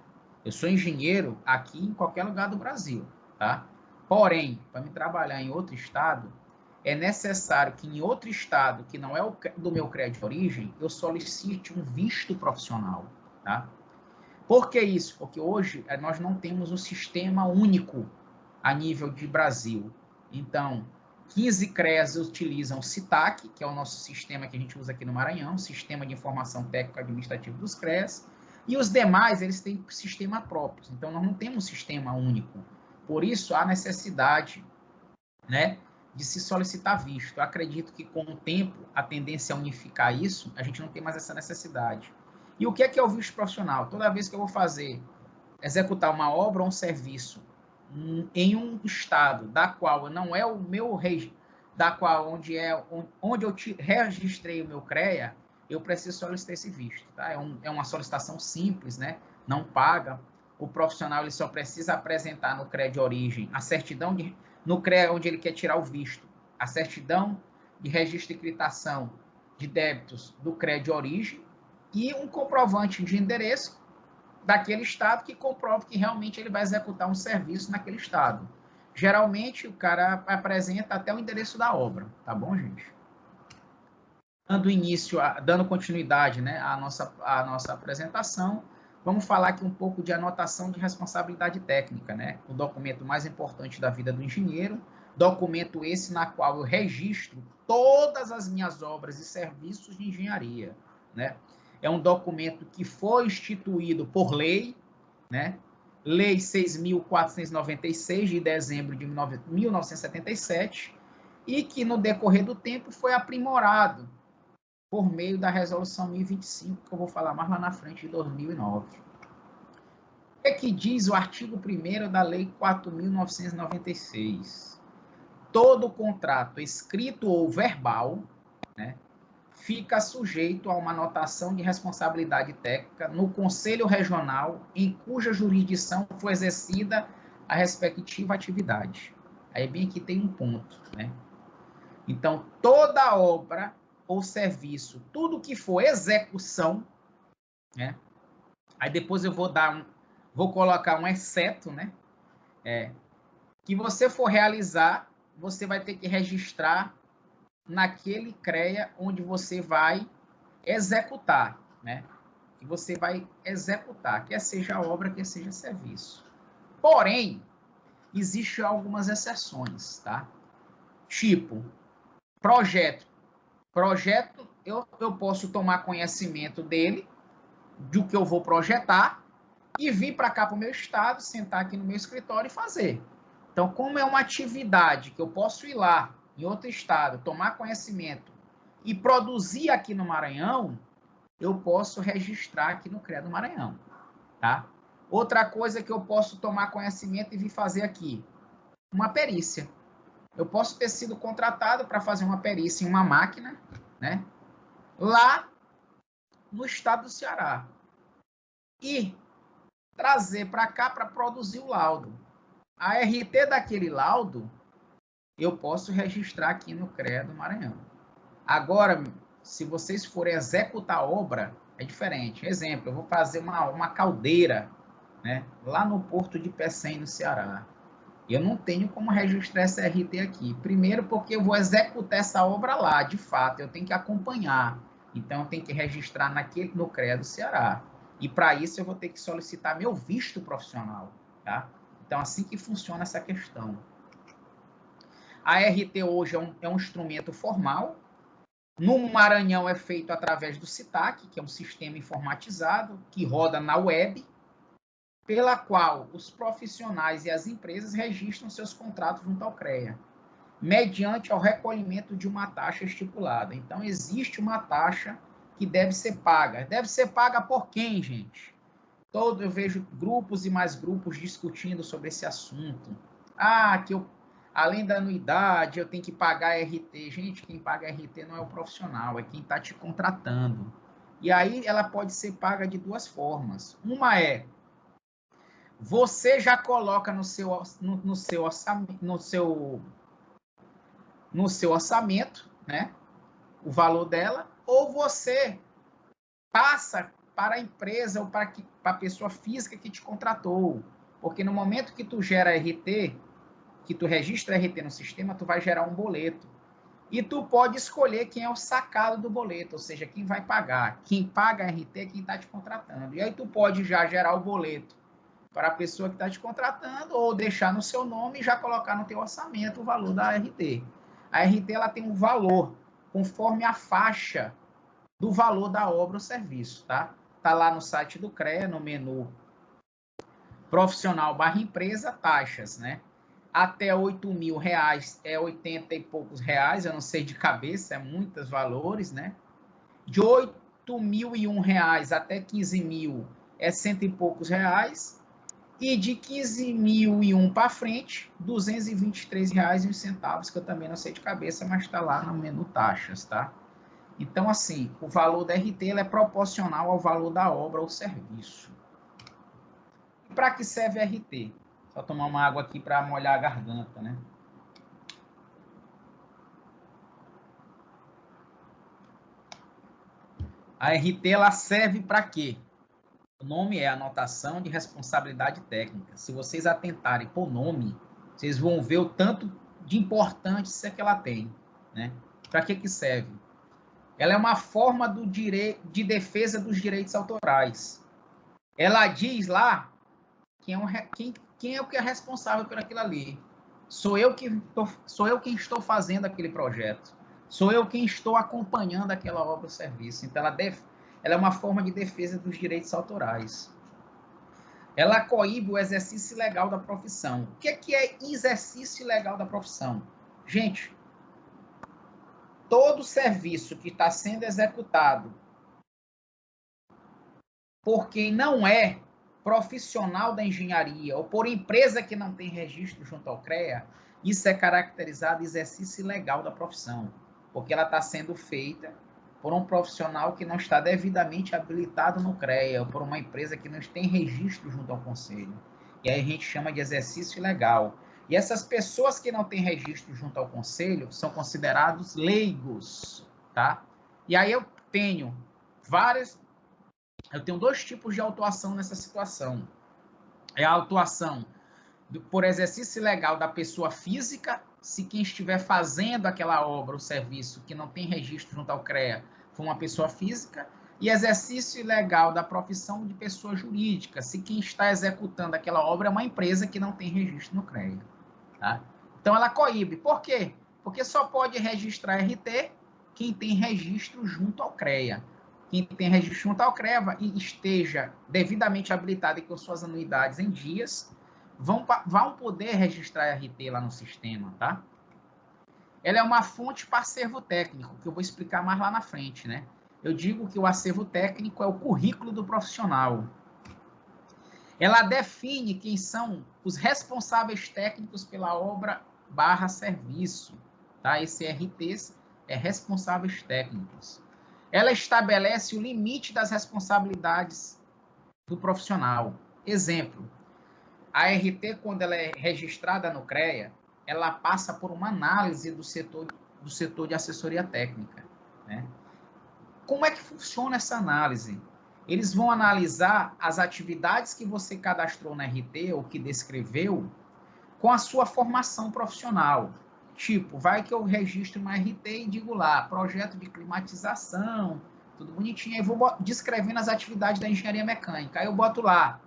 eu sou engenheiro aqui em qualquer lugar do Brasil, tá? Porém, para me trabalhar em outro estado, é necessário que em outro estado, que não é o do meu CREA de origem, eu solicite um visto profissional, tá? Por que isso? Porque hoje nós não temos um sistema único a nível de Brasil. Então, 15 CREAs utilizam o CITAC, que é o nosso sistema que a gente usa aqui no Maranhão, Sistema de Informação Técnico Administrativo dos CREAs. E os demais, eles têm sistema próprios. Então, nós não temos um sistema único. Por isso, há necessidade, né, de se solicitar visto. Eu acredito que, com o tempo, a tendência é unificar isso, a gente não tem mais essa necessidade. E o que é o visto profissional? Toda vez que eu vou executar uma obra ou um serviço em um estado da qual não é o meu onde eu registrei o meu CREA, eu preciso solicitar esse visto, tá? É uma solicitação simples, né? Não paga. O profissional ele só precisa apresentar no CREA de origem a certidão no CREA onde ele quer tirar o visto, a certidão de registro e quitação de débitos do CREA de origem e um comprovante de endereço daquele estado que comprove que realmente ele vai executar um serviço naquele estado. Geralmente, o cara apresenta até o endereço da obra, tá bom, gente? Dando continuidade, né, à nossa apresentação, vamos falar aqui um pouco de anotação de responsabilidade técnica, né? O documento mais importante da vida do engenheiro, documento esse na qual eu registro todas as minhas obras e serviços de engenharia, né? É um documento que foi instituído por lei, né? Lei 6.496, de dezembro de 1977, e que, no decorrer do tempo, foi aprimorado por meio da Resolução 1025, que eu vou falar mais lá na frente, de 2009. O que diz o artigo 1º da Lei 4.996? Todo contrato escrito ou verbal, né, fica sujeito a uma anotação de responsabilidade técnica no Conselho Regional em cuja jurisdição foi exercida a respectiva atividade. Aí bem aqui tem um ponto, né? Então, toda obra ou serviço, tudo que for execução, né? Aí depois eu vou colocar um exceto, né? Que você for realizar, você vai ter que registrar naquele CREA onde você vai executar, né? Que você vai executar, quer seja obra, quer seja serviço. Porém, existem algumas exceções, tá? Tipo, projeto. Projeto, eu posso tomar conhecimento dele, do que eu vou projetar, e vir para cá para o meu estado, sentar aqui no meu escritório e fazer. Então, como é uma atividade que eu posso ir lá, em outro estado, tomar conhecimento e produzir aqui no Maranhão, eu posso registrar aqui no CREA do Maranhão, tá? Outra coisa que eu posso tomar conhecimento e vir fazer aqui, uma perícia. Eu posso ter sido contratado para fazer uma perícia em uma máquina, né? Lá no estado do Ceará. E trazer para cá para produzir o laudo. A RT daquele laudo, eu posso registrar aqui no CREA do Maranhão. Agora, se vocês forem executar a obra, é diferente. Exemplo, eu vou fazer uma caldeira, né, lá no Porto de Pecém, no Ceará. Eu não tenho como registrar essa RT aqui. Primeiro, porque eu vou executar essa obra lá, de fato, eu tenho que acompanhar. Então, eu tenho que registrar no CREA do Ceará. E, para isso, eu vou ter que solicitar meu visto profissional, tá? Então, assim que funciona essa questão. A RT hoje é um instrumento formal. No Maranhão é feito através do CITAC, que é um sistema informatizado, que roda na web, pela qual os profissionais e as empresas registram seus contratos junto ao CREA, mediante ao recolhimento de uma taxa estipulada. Então, existe uma taxa que deve ser paga. Deve ser paga por quem, gente? Eu vejo grupos e mais grupos discutindo sobre esse assunto. Além da anuidade, eu tenho que pagar RT. Gente, quem paga RT não é o profissional, é quem está te contratando. E aí ela pode ser paga de duas formas. Uma é, você já coloca no seu orçamento, né, o valor dela, ou você passa para a empresa ou para a pessoa física que te contratou. Porque no momento que tu gera RT, que tu registra RT no sistema, tu vai gerar um boleto. E tu pode escolher quem é o sacado do boleto, ou seja, quem vai pagar. Quem paga RT é quem está te contratando. E aí tu pode já gerar o boleto para a pessoa que está te contratando ou deixar no seu nome e já colocar no teu orçamento o valor da RT. A RT ela tem um valor conforme a faixa do valor da obra ou serviço, tá? está lá no site do CREA, no menu profissional/empresa, taxas, né? Até R$8.000 é 80 e poucos reais, eu não sei de cabeça, é muitos valores, né? De R$8.001 até 15.000 é cento e poucos reais. E de 15.001 para frente, R$223,01, que eu também não sei de cabeça, mas está lá no menu taxas, tá? Então, assim, o valor da RT é proporcional ao valor da obra ou serviço. E para que serve a RT? Só tomar uma água aqui para molhar a garganta, né? A RT, ela serve para quê? O nome é anotação de responsabilidade técnica. Se vocês atentarem para o nome, vocês vão ver o tanto de importância que ela tem, né? Para que serve? Ela é uma forma de defesa dos direitos autorais. Ela diz lá quem é o que é responsável por aquilo ali. Sou eu quem estou fazendo aquele projeto. Sou eu quem estou acompanhando aquela obra ou serviço. Então, ela é uma forma de defesa dos direitos autorais. Ela coíbe o exercício legal da profissão. O que é exercício legal da profissão? Gente, todo serviço que está sendo executado por quem não é profissional da engenharia ou por empresa que não tem registro junto ao CREA, isso é caracterizado exercício ilegal da profissão, porque ela está sendo feita por um profissional que não está devidamente habilitado no CREA ou por uma empresa que não tem registro junto ao conselho. E aí a gente chama de exercício ilegal. E essas pessoas que não têm registro junto ao conselho são considerados leigos, tá? E aí eu tenho dois tipos de autuação nessa situação. É a autuação por exercício ilegal da pessoa física, se quem estiver fazendo aquela obra ou serviço que não tem registro junto ao CREA for uma pessoa física, e exercício ilegal da profissão de pessoa jurídica, se quem está executando aquela obra é uma empresa que não tem registro no CREA. Tá? Então, ela coíbe. Por quê? Porque só pode registrar RT quem tem registro junto ao CREA. Quem tem registro junto ao CREA e esteja devidamente habilitado e com suas anuidades em dias, vão poder registrar RT lá no sistema, tá? Ela é uma fonte para acervo técnico, que eu vou explicar mais lá na frente, né? Eu digo que o acervo técnico é o currículo do profissional. Ela define quem são os responsáveis técnicos pela obra/serviço, tá? Esse RT é responsáveis técnicos. Ela estabelece o limite das responsabilidades do profissional. Exemplo, a RT, quando ela é registrada no CREA, ela passa por uma análise do setor de assessoria técnica, né? Como é que funciona essa análise? Eles vão analisar as atividades que você cadastrou na RT ou que descreveu com a sua formação profissional. Tipo, vai que eu registro uma RT e digo lá, projeto de climatização, tudo bonitinho, aí vou descrevendo as atividades da engenharia mecânica. Aí eu boto lá,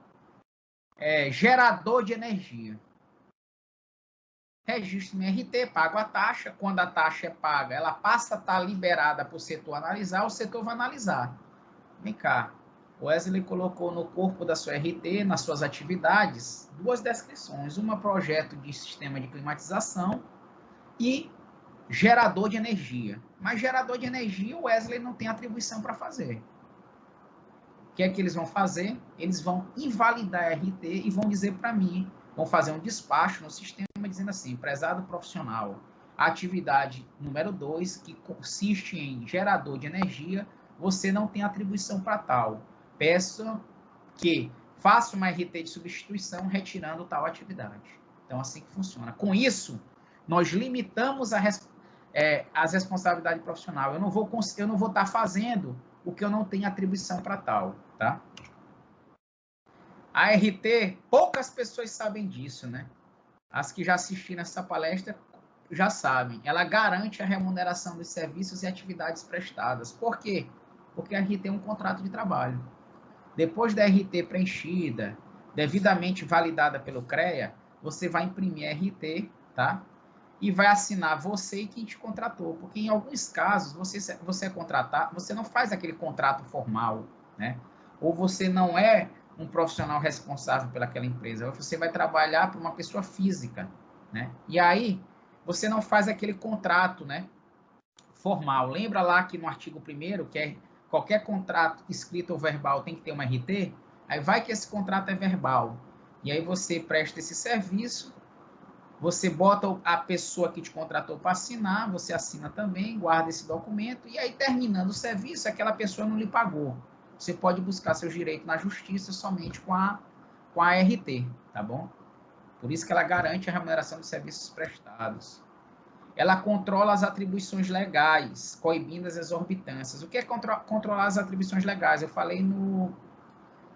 gerador de energia. Registro minha RT, pago a taxa. Quando a taxa é paga, ela passa a estar liberada para o setor analisar, o setor vai analisar. Vem cá, o Wesley colocou no corpo da sua RT, nas suas atividades, duas descrições. Uma, projeto de sistema de climatização e gerador de energia. Mas gerador de energia, o Wesley não tem atribuição para fazer. O que é que eles vão fazer? Eles vão invalidar a RT e vão dizer para mim, vão fazer um despacho no sistema dizendo assim, prezado profissional, a atividade número 2, que consiste em gerador de energia, você não tem atribuição para tal. Peço que faça uma RT de substituição retirando tal atividade. Então, assim que funciona. Com isso, nós limitamos as responsabilidades profissionais. Eu não vou estar fazendo o que eu não tenho atribuição para tal, tá? A RT, poucas pessoas sabem disso, né? As que já assistiram essa palestra já sabem. Ela garante a remuneração dos serviços e atividades prestadas. Por quê? Porque a RT é um contrato de trabalho. Depois da RT preenchida, devidamente validada pelo CREA, você vai imprimir a RT, tá? E vai assinar você e quem te contratou. Porque em alguns casos, você é contratado, você não faz aquele contrato formal, né? ou você não é um profissional responsável pelaquela empresa, você vai trabalhar para uma pessoa física, né? E aí você não faz aquele contrato, né, formal. Lembra lá que no artigo 1º, que é qualquer contrato escrito ou verbal tem que ter uma RT? Aí vai que esse contrato é verbal. E aí você presta esse serviço, você bota a pessoa que te contratou para assinar, você assina também, guarda esse documento, e aí terminando o serviço, aquela pessoa não lhe pagou. Você pode buscar seus direitos na justiça somente com a RT, tá bom? Por isso que ela garante a remuneração dos serviços prestados. Ela controla as atribuições legais, coibindo as exorbitâncias. O que é controlar as atribuições legais? Eu falei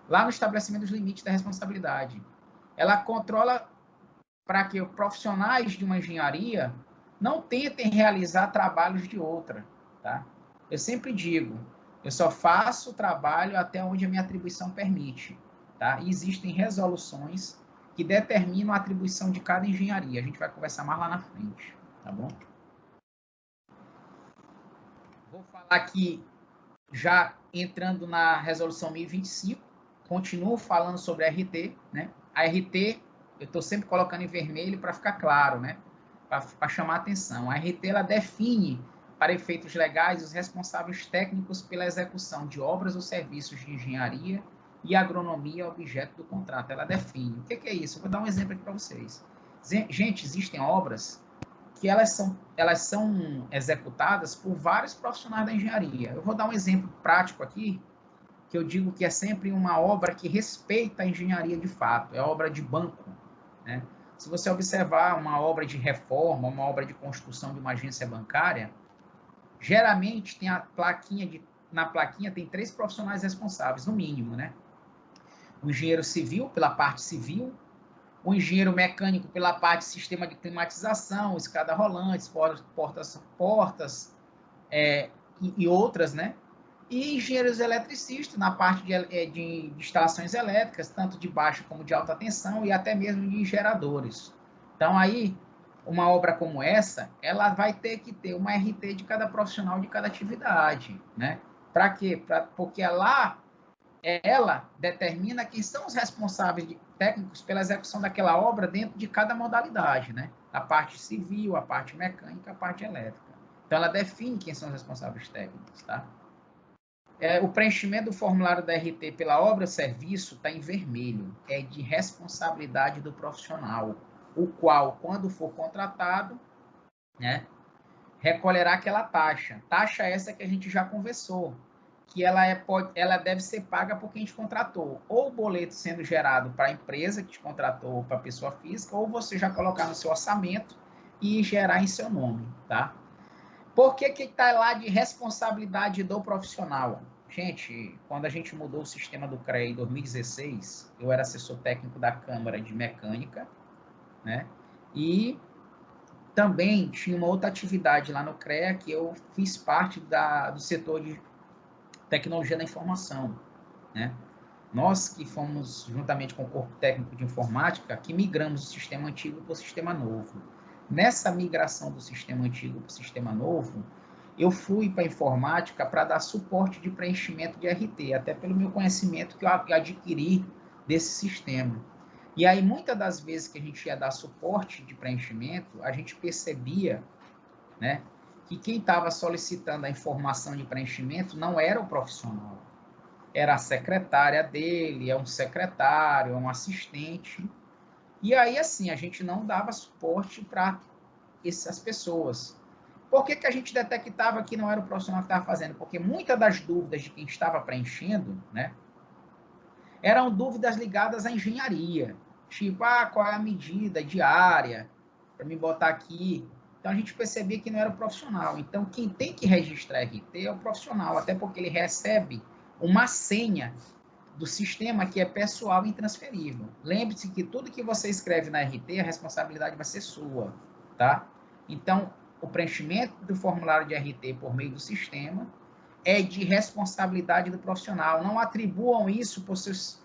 lá no estabelecimento dos limites da responsabilidade. Ela controla para que profissionais de uma engenharia não tentem realizar trabalhos de outra, tá? Eu sempre digo, eu só faço o trabalho até onde a minha atribuição permite, tá? E existem resoluções que determinam a atribuição de cada engenharia. A gente vai conversar mais lá na frente, tá bom? Vou falar aqui, já entrando na resolução 1025, continuo falando sobre a RT, né? A RT, eu estou sempre colocando em vermelho para ficar claro, né? Para chamar a atenção. A RT, ela define, para efeitos legais, os responsáveis técnicos pela execução de obras ou serviços de engenharia e agronomia objeto do contrato. Ela define. O que é isso? Eu vou dar um exemplo aqui para vocês. Gente, existem obras que elas são executadas por vários profissionais da engenharia. Eu vou dar um exemplo prático aqui, que eu digo que é sempre uma obra que respeita a engenharia de fato, é obra de banco, né? Se você observar uma obra de reforma, uma obra de construção de uma agência bancária, geralmente tem na plaquinha tem 3 profissionais responsáveis, no mínimo, né? O engenheiro civil, pela parte civil, o engenheiro mecânico pela parte de sistema de climatização, escada rolante, portas e outras, né? E engenheiros eletricistas na parte de instalações elétricas, tanto de baixa como de alta tensão e até mesmo de geradores. Então, aí, uma obra como essa, ela vai ter que ter uma RT de cada profissional de cada atividade, né? Para quê? Porque ela determina quem são os responsáveis técnicos pela execução daquela obra dentro de cada modalidade, né? A parte civil, a parte mecânica, a parte elétrica. Então, ela define quem são os responsáveis técnicos, tá? O preenchimento do formulário da RT pela obra ou serviço está em vermelho. É de responsabilidade do profissional, o qual, quando for contratado, né, recolherá aquela taxa. Taxa essa que a gente já conversou, que ela deve ser paga por quem te contratou. Ou o boleto sendo gerado para a empresa que te contratou ou para a pessoa física, ou você já colocar no seu orçamento e gerar em seu nome, tá? Por que está lá de responsabilidade do profissional? Gente, quando a gente mudou o sistema do CREA em 2016, eu era assessor técnico da Câmara de Mecânica, né? E também tinha uma outra atividade lá no CREA que eu fiz parte do setor de tecnologia da informação, né? Nós que fomos, juntamente com o corpo técnico de informática, que migramos do sistema antigo para o sistema novo. Nessa migração do sistema antigo para o sistema novo, eu fui para a informática para dar suporte de preenchimento de RT, até pelo meu conhecimento que eu adquiri desse sistema. E aí, muitas das vezes que a gente ia dar suporte de preenchimento, a gente percebia, né, que quem estava solicitando a informação de preenchimento não era o profissional. Era a secretária dele, é um secretário, é um assistente. E aí, assim, a gente não dava suporte para essas pessoas. Por que a gente detectava que não era o profissional que estava fazendo? Porque muitas das dúvidas de quem estava preenchendo, né, eram dúvidas ligadas à engenharia. Tipo, qual é a medida diária para me botar aqui? Então, a gente percebia que não era o profissional. Então, quem tem que registrar RT é o profissional, até porque ele recebe uma senha do sistema que é pessoal e intransferível. Lembre-se que tudo que você escreve na RT, a responsabilidade vai ser sua, tá? Então, o preenchimento do formulário de RT por meio do sistema é de responsabilidade do profissional. Não atribuam isso por seus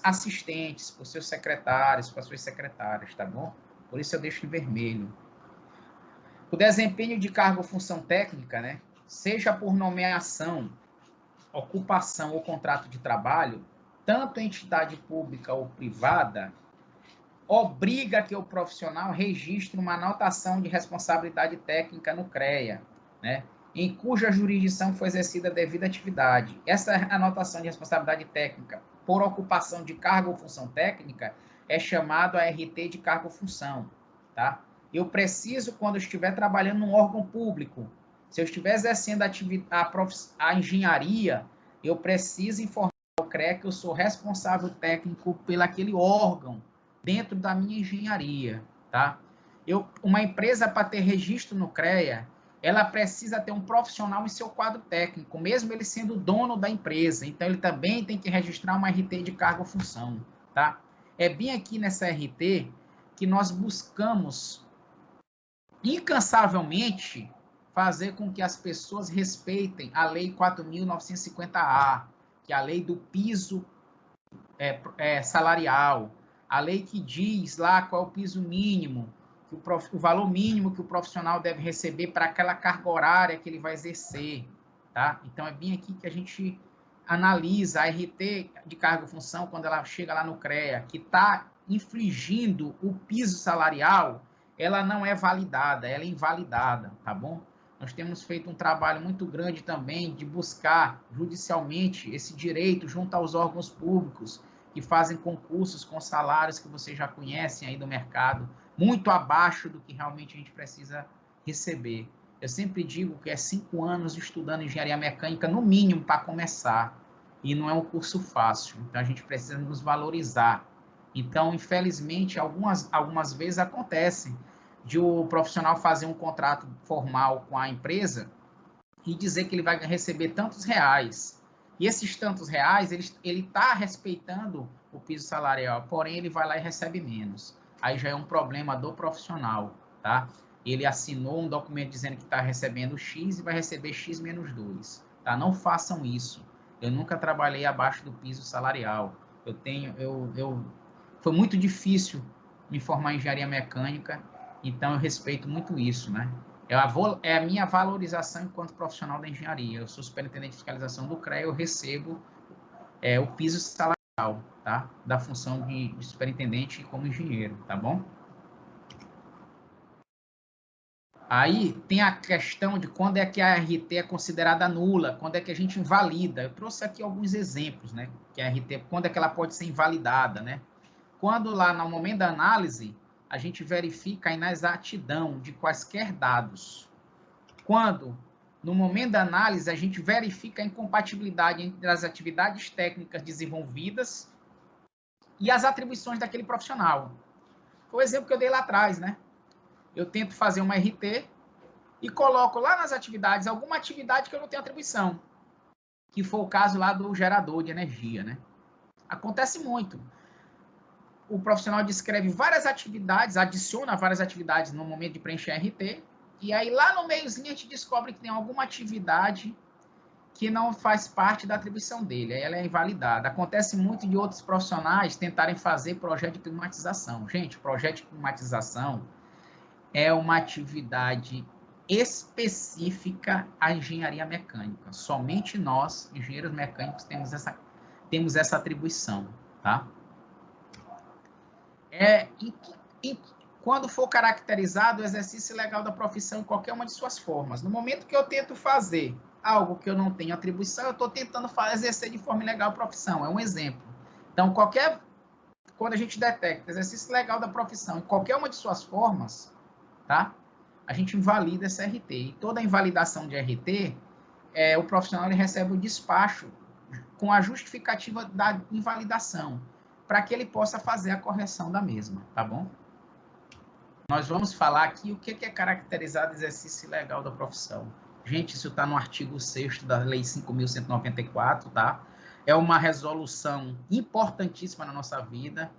assistentes, por seus secretários, por suas secretárias, tá bom? Por isso eu deixo em vermelho. O desempenho de cargo ou função técnica, né? Seja por nomeação ocupação ou contrato de trabalho, tanto entidade pública ou privada, obriga que o profissional registre uma anotação de responsabilidade técnica no CREA, né, em cuja jurisdição foi exercida a devida atividade. Essa anotação de responsabilidade técnica por ocupação de cargo ou função técnica é chamado a RT de cargo ou função, tá? Eu preciso, quando eu estiver trabalhando num órgão público, se eu estiver exercendo a engenharia, eu preciso informar ao CREA que eu sou responsável técnico pelo aquele órgão, dentro da minha engenharia, tá? Uma empresa, para ter registro no CREA, ela precisa ter um profissional em seu quadro técnico, mesmo ele sendo dono da empresa. Então, ele também tem que registrar uma RT de cargo ou função, tá? É bem aqui nessa RT que nós buscamos incansavelmente fazer com que as pessoas respeitem a Lei 4.950-A, que é a lei do piso salarial, a lei que diz lá qual é o piso mínimo, o valor mínimo que o profissional deve receber para aquela carga horária que ele vai exercer, tá? Então, é bem aqui que a gente analisa a RT de cargo e função, quando ela chega lá no CREA, que está infringindo o piso salarial, ela não é validada, ela é invalidada, tá bom? Nós temos feito um trabalho muito grande também de buscar judicialmente esse direito junto aos órgãos públicos, que fazem concursos com salários que vocês já conhecem aí do mercado, muito abaixo do que realmente a gente precisa receber. Eu sempre digo que é 5 anos estudando engenharia mecânica, no mínimo, para começar. E não é um curso fácil. Então, a gente precisa nos valorizar. Então, infelizmente, algumas vezes acontece de o profissional fazer um contrato formal com a empresa e dizer que ele vai receber tantos reais. E esses tantos reais, ele está respeitando o piso salarial, porém ele vai lá e recebe menos. Aí já é um problema do profissional, tá? Ele assinou um documento dizendo que está recebendo X e vai receber X menos 2, tá? Não façam isso. Eu nunca trabalhei abaixo do piso salarial. Foi muito difícil me formar em engenharia mecânica, então eu respeito muito isso, né? É a minha valorização enquanto profissional da engenharia. Eu sou superintendente de fiscalização do CREA, eu recebo o piso salarial, tá? Da função de superintendente como engenheiro, tá bom? Aí tem a questão de quando é que a RT é considerada nula, quando é que a gente invalida. Eu trouxe aqui alguns exemplos, né? Que a RT, quando é que ela pode ser invalidada, né? Quando lá no momento da análise, a gente verifica a inexatidão de quaisquer dados. Quando, no momento da análise, a gente verifica a incompatibilidade entre as atividades técnicas desenvolvidas e as atribuições daquele profissional. Foi o exemplo que eu dei lá atrás, né? Eu tento fazer uma RT e coloco lá nas atividades alguma atividade que eu não tenho atribuição, que foi o caso lá do gerador de energia, né? Acontece muito. O profissional descreve várias atividades, adiciona várias atividades no momento de preencher a RT, e aí lá no meiozinho a gente descobre que tem alguma atividade que não faz parte da atribuição dele, aí ela é invalidada. Acontece muito de outros profissionais tentarem fazer projeto de climatização. Gente, projeto de climatização é uma atividade específica à engenharia mecânica. Somente nós, engenheiros mecânicos, temos essa atribuição, tá? Quando for caracterizado o exercício legal da profissão em qualquer uma de suas formas. No momento que eu tento fazer algo que eu não tenho atribuição, eu estou tentando exercer de forma ilegal a profissão. É um exemplo. Então, quando a gente detecta exercício legal da profissão em qualquer uma de suas formas, tá? A gente invalida essa RT. E toda invalidação de RT, o profissional ele recebe o despacho com a justificativa da invalidação, para que ele possa fazer a correção da mesma, tá bom? Nós vamos falar aqui o que é caracterizado exercício ilegal da profissão. Gente, isso está no artigo 6º da Lei 5.194, tá? É uma resolução importantíssima na nossa vida.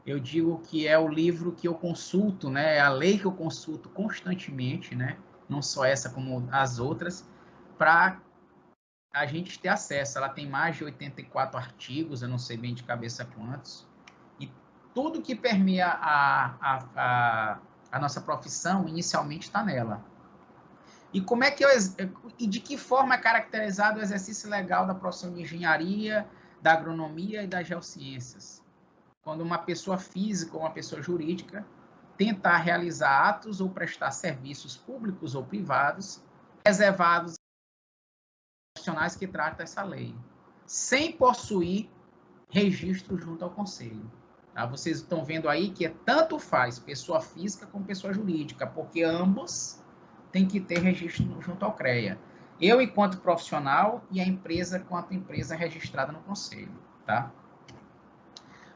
Eu digo que é o livro que eu consulto, né? É a lei que eu consulto constantemente, né? Não só essa como as outras, para a gente ter acesso. Ela tem mais de 84 artigos, eu não sei bem de cabeça quantos, e tudo que permeia a nossa profissão inicialmente está nela. E como é que e de que forma é caracterizado o exercício legal da profissão de engenharia, da agronomia e das geociências? Quando uma pessoa física ou uma pessoa jurídica tentar realizar atos ou prestar serviços públicos ou privados reservados aos profissionais que tratam essa lei, sem possuir registro junto ao Conselho. Tá? Vocês estão vendo aí que tanto faz pessoa física como pessoa jurídica, porque ambos têm que ter registro junto ao CREA. Eu, enquanto profissional, e a empresa, enquanto empresa registrada no Conselho. Tá?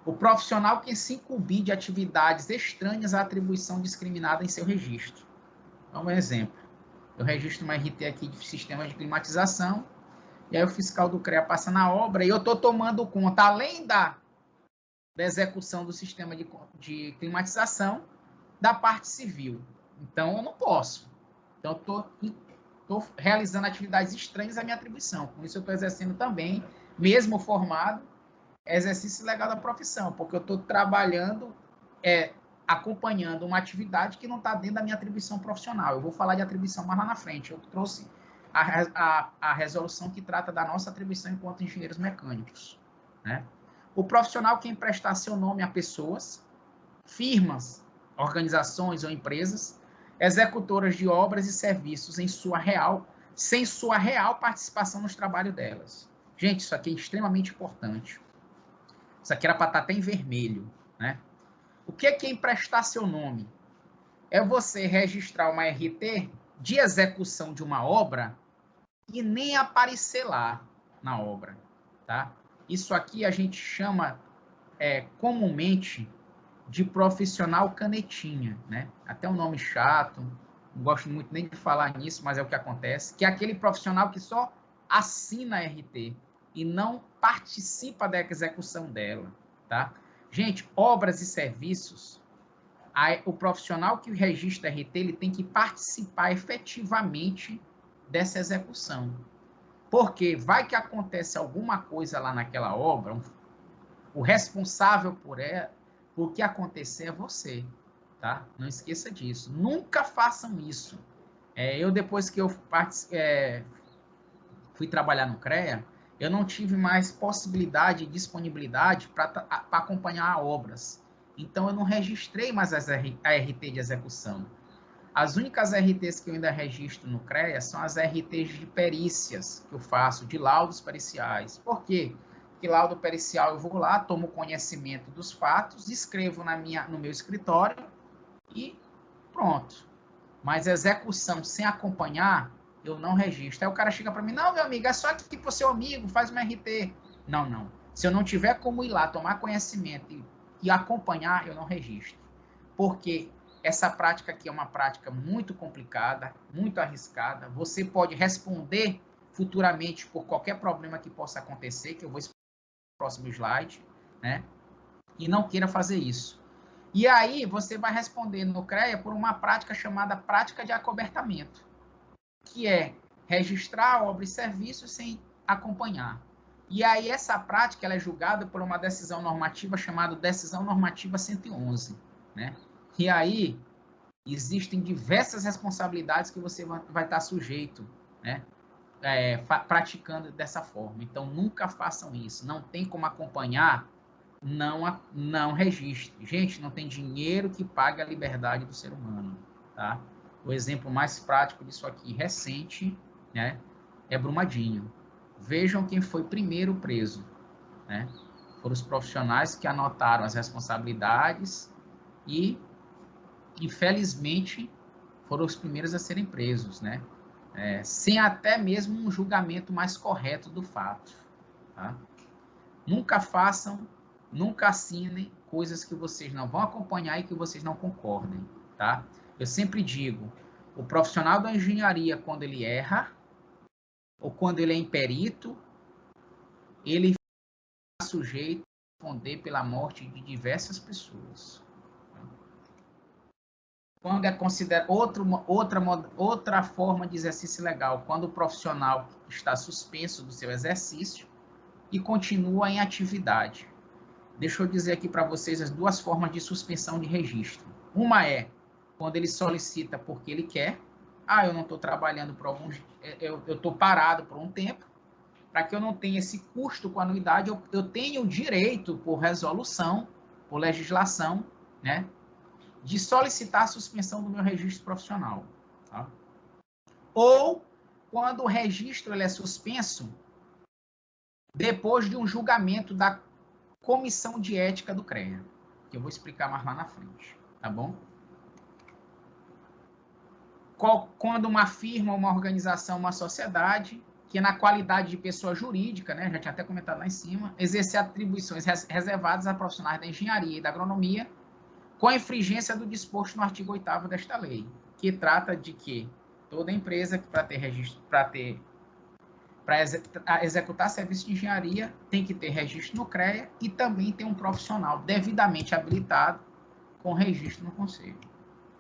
O profissional que se incumbir de atividades estranhas à atribuição discriminada em seu registro. Então, um exemplo. Eu registro uma RT aqui de sistema de climatização, e aí o fiscal do CREA passa na obra, e eu estou tomando conta, além da execução do sistema de climatização, da parte civil. Então, eu não posso. Então, eu estou realizando atividades estranhas à minha atribuição. Com isso, eu estou exercendo também, mesmo formado, exercício legal da profissão, porque eu estou trabalhando, acompanhando uma atividade que não está dentro da minha atribuição profissional. Eu vou falar de atribuição mais lá na frente. Eu trouxe a resolução que trata da nossa atribuição enquanto engenheiros mecânicos. Né? O profissional que emprestar seu nome a pessoas, firmas, organizações ou empresas, executoras de obras e serviços sem sua real participação nos trabalhos delas. Gente, isso aqui é extremamente importante. Isso aqui era para estar até em vermelho. Né? O que é emprestar seu nome? É você registrar uma RT de execução de uma obra e nem aparecer lá na obra. Tá? Isso aqui a gente chama comumente de profissional canetinha, né? Até um nome chato, não gosto muito nem de falar nisso, mas é o que acontece, que é aquele profissional que só assina a RT e não participa da execução dela, tá? Gente, obras e serviços, o profissional que registra a RT, ele tem que participar efetivamente dessa execução. Porque vai que acontece alguma coisa lá naquela obra, o responsável por que acontecer é você, tá? Não esqueça disso. Nunca façam isso. Depois que eu fui trabalhar no CREA, eu não tive mais possibilidade e disponibilidade para acompanhar obras. Então, eu não registrei mais a RT de execução. As únicas RTs que eu ainda registro no CREA são as RTs de perícias que eu faço, de laudos periciais. Por quê? Porque laudo pericial eu vou lá, tomo conhecimento dos fatos, escrevo no meu escritório e pronto. Mas execução sem acompanhar, eu não registro. Aí o cara chega para mim, não, meu amigo, é só aqui pro seu amigo, faz uma RT. Não, não. Se eu não tiver como ir lá, tomar conhecimento e acompanhar, eu não registro. Porque essa prática aqui é uma prática muito complicada, muito arriscada. Você pode responder futuramente por qualquer problema que possa acontecer, que eu vou explicar no próximo slide, né? E não queira fazer isso. E aí você vai responder no CREA por uma prática chamada prática de acobertamento, que é registrar a obra e serviço sem acompanhar. E aí essa prática ela é julgada por uma decisão normativa chamada Decisão Normativa 111, né? E aí existem diversas responsabilidades que você vai estar sujeito, né? Praticando dessa forma. Então, nunca façam isso. Não tem como acompanhar, não registre. Gente, não tem dinheiro que pague a liberdade do ser humano, tá? O exemplo mais prático disso aqui, recente, né, é Brumadinho. Vejam quem foi primeiro preso, né? Foram os profissionais que anotaram as responsabilidades e, infelizmente, foram os primeiros a serem presos, né? Sem até mesmo um julgamento mais correto do fato, tá? Nunca façam, nunca assinem coisas que vocês não vão acompanhar e que vocês não concordem, tá? Eu sempre digo, o profissional da engenharia, quando ele erra, ou quando ele é imperito, ele está sujeito a responder pela morte de diversas pessoas. Quando é considerado outra forma de exercício legal, quando o profissional está suspenso do seu exercício e continua em atividade. Deixa eu dizer aqui para vocês as duas formas de suspensão de registro. Uma é quando ele solicita porque ele quer, eu não estou trabalhando por alguns... Eu estou parado por um tempo, para que eu não tenha esse custo com a anuidade, eu tenho o direito, por resolução, por legislação, né, de solicitar a suspensão do meu registro profissional. Tá? Ou, quando o registro ele é suspenso, depois de um julgamento da Comissão de Ética do CREA, que eu vou explicar mais lá na frente, tá bom? Quando uma firma, uma organização, uma sociedade, que na qualidade de pessoa jurídica, né, já tinha até comentado lá em cima, exercer atribuições reservadas a profissionais da engenharia e da agronomia, com a infringência do disposto no artigo 8º desta lei, que trata de que toda empresa que para executar serviço de engenharia tem que ter registro no CREA e também tem um profissional devidamente habilitado com registro no Conselho.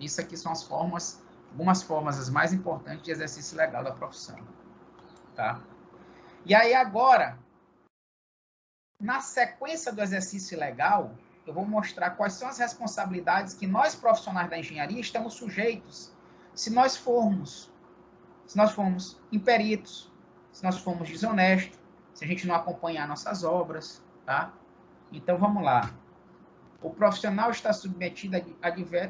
Isso aqui são as formas, algumas formas as mais importantes de exercício legal da profissão. Tá? E aí agora, na sequência do exercício legal, eu vou mostrar quais são as responsabilidades que nós profissionais da engenharia estamos sujeitos se nós formos imperitos, se nós formos desonestos, se a gente não acompanhar nossas obras, tá? Então vamos lá. O profissional está submetido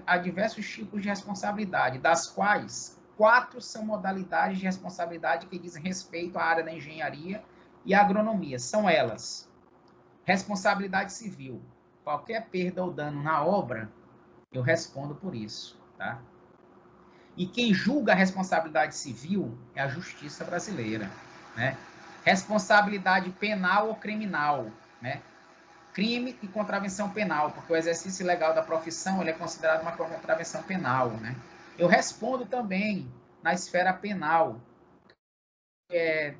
a diversos tipos de responsabilidade, das quais 4 são modalidades de responsabilidade que dizem respeito à área da engenharia e agronomia. São elas: responsabilidade civil. Qualquer perda ou dano na obra, eu respondo por isso, tá? E quem julga a responsabilidade civil é a Justiça brasileira, né? Responsabilidade penal ou criminal, né? Crime e contravenção penal, porque o exercício ilegal da profissão ele é considerado uma contravenção penal, né? Eu respondo também na esfera penal,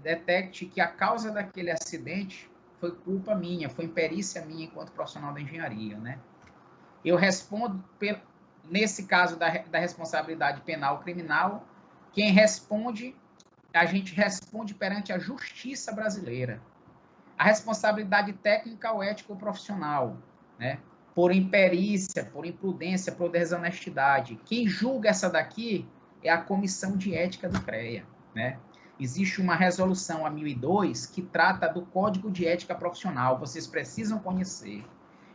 detecte que a causa daquele acidente foi culpa minha, foi imperícia minha enquanto profissional da engenharia, né? Eu respondo, nesse caso da responsabilidade penal ou criminal, quem responde, a gente responde perante a Justiça brasileira. A responsabilidade técnica ou ética ou profissional, né? Por imperícia, por imprudência, por desonestidade. Quem julga essa daqui é a Comissão de Ética do CREA, né? Existe uma resolução, a 1002, que trata do Código de Ética Profissional. Vocês precisam conhecer.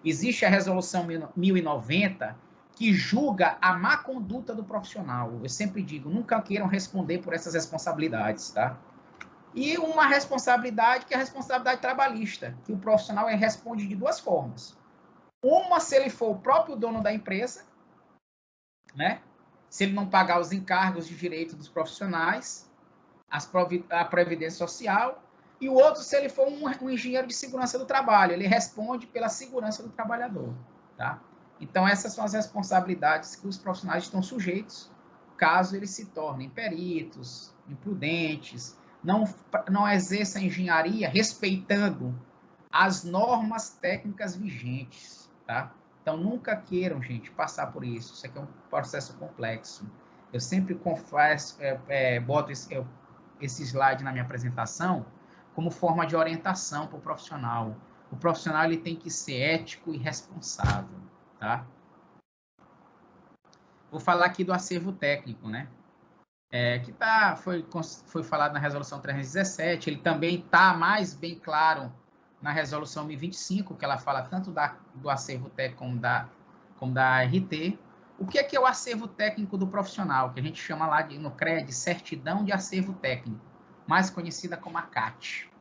Existe a resolução 1090, que julga a má conduta do profissional. Eu sempre digo, nunca queiram responder por essas responsabilidades, tá? E uma responsabilidade que é a responsabilidade trabalhista, que o profissional responde de 2 formas. Uma, se ele for o próprio dono da empresa, né? Se ele não pagar os encargos de direito dos profissionais, a previdência social, e o outro, se ele for um engenheiro de segurança do trabalho, ele responde pela segurança do trabalhador, tá? Então, essas são as responsabilidades que os profissionais estão sujeitos, caso eles se tornem peritos, imprudentes, não exerça engenharia respeitando as normas técnicas vigentes, tá? Então, nunca queiram, gente, passar por isso. Isso aqui é um processo complexo. Eu sempre confesso, boto esse slide na minha apresentação como forma de orientação para o profissional. O profissional ele tem que ser ético e responsável, tá? Vou falar aqui do acervo técnico, né? Que foi falado na resolução 317, ele também está mais bem claro na resolução 1025, que ela fala tanto do acervo técnico como da RT. O que é o acervo técnico do profissional, que a gente chama lá no CREA de certidão de acervo técnico, mais conhecida como a CAT.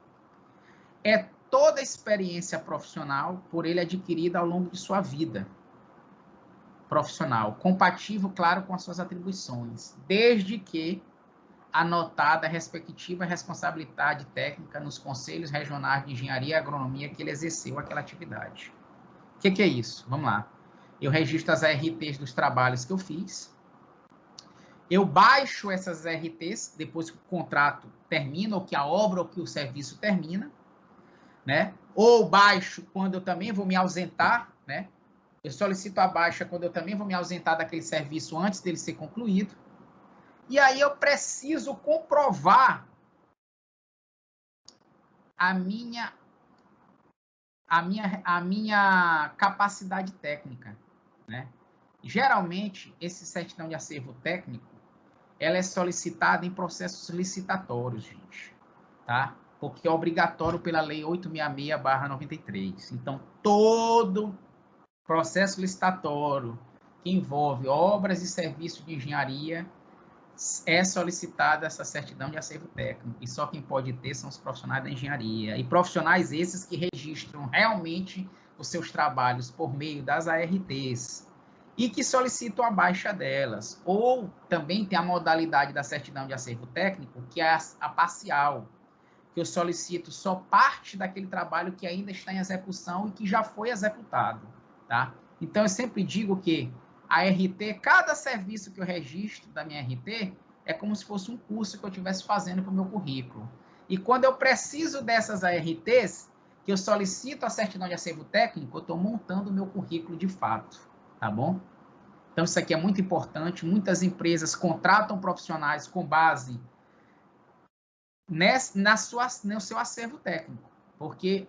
É toda a experiência profissional por ele adquirida ao longo de sua vida profissional, compatível, claro, com as suas atribuições, desde que anotada a respectiva responsabilidade técnica nos conselhos regionais de engenharia e agronomia que ele exerceu aquela atividade. O que é isso? Vamos lá. Eu registro as RTs dos trabalhos que eu fiz. Eu baixo essas RTs depois que o contrato termina, ou que a obra ou que o serviço termina, né? Ou baixo quando eu também vou me ausentar, né? Eu solicito a baixa quando eu também vou me ausentar daquele serviço antes dele ser concluído. E aí eu preciso comprovar a minha capacidade técnica, né? Geralmente, esse certidão de acervo técnico, ela é solicitada em processos licitatórios, gente, tá? Porque é obrigatório pela Lei 866/93. Então, todo processo licitatório que envolve obras e serviços de engenharia é solicitada essa certidão de acervo técnico. E só quem pode ter são os profissionais da engenharia. E profissionais esses que registram realmente os seus trabalhos por meio das ARTs e que solicitam a baixa delas. Ou também tem a modalidade da certidão de acervo técnico, que é a parcial, que eu solicito só parte daquele trabalho que ainda está em execução e que já foi executado, tá? Então, eu sempre digo que a RT, cada serviço que eu registro da minha RT, é como se fosse um curso que eu estivesse fazendo para o meu currículo. E quando eu preciso dessas ARTs, que eu solicito a certidão de acervo técnico, eu estou montando o meu currículo de fato, tá bom? Então, isso aqui é muito importante. Muitas empresas contratam profissionais com base no seu acervo técnico, porque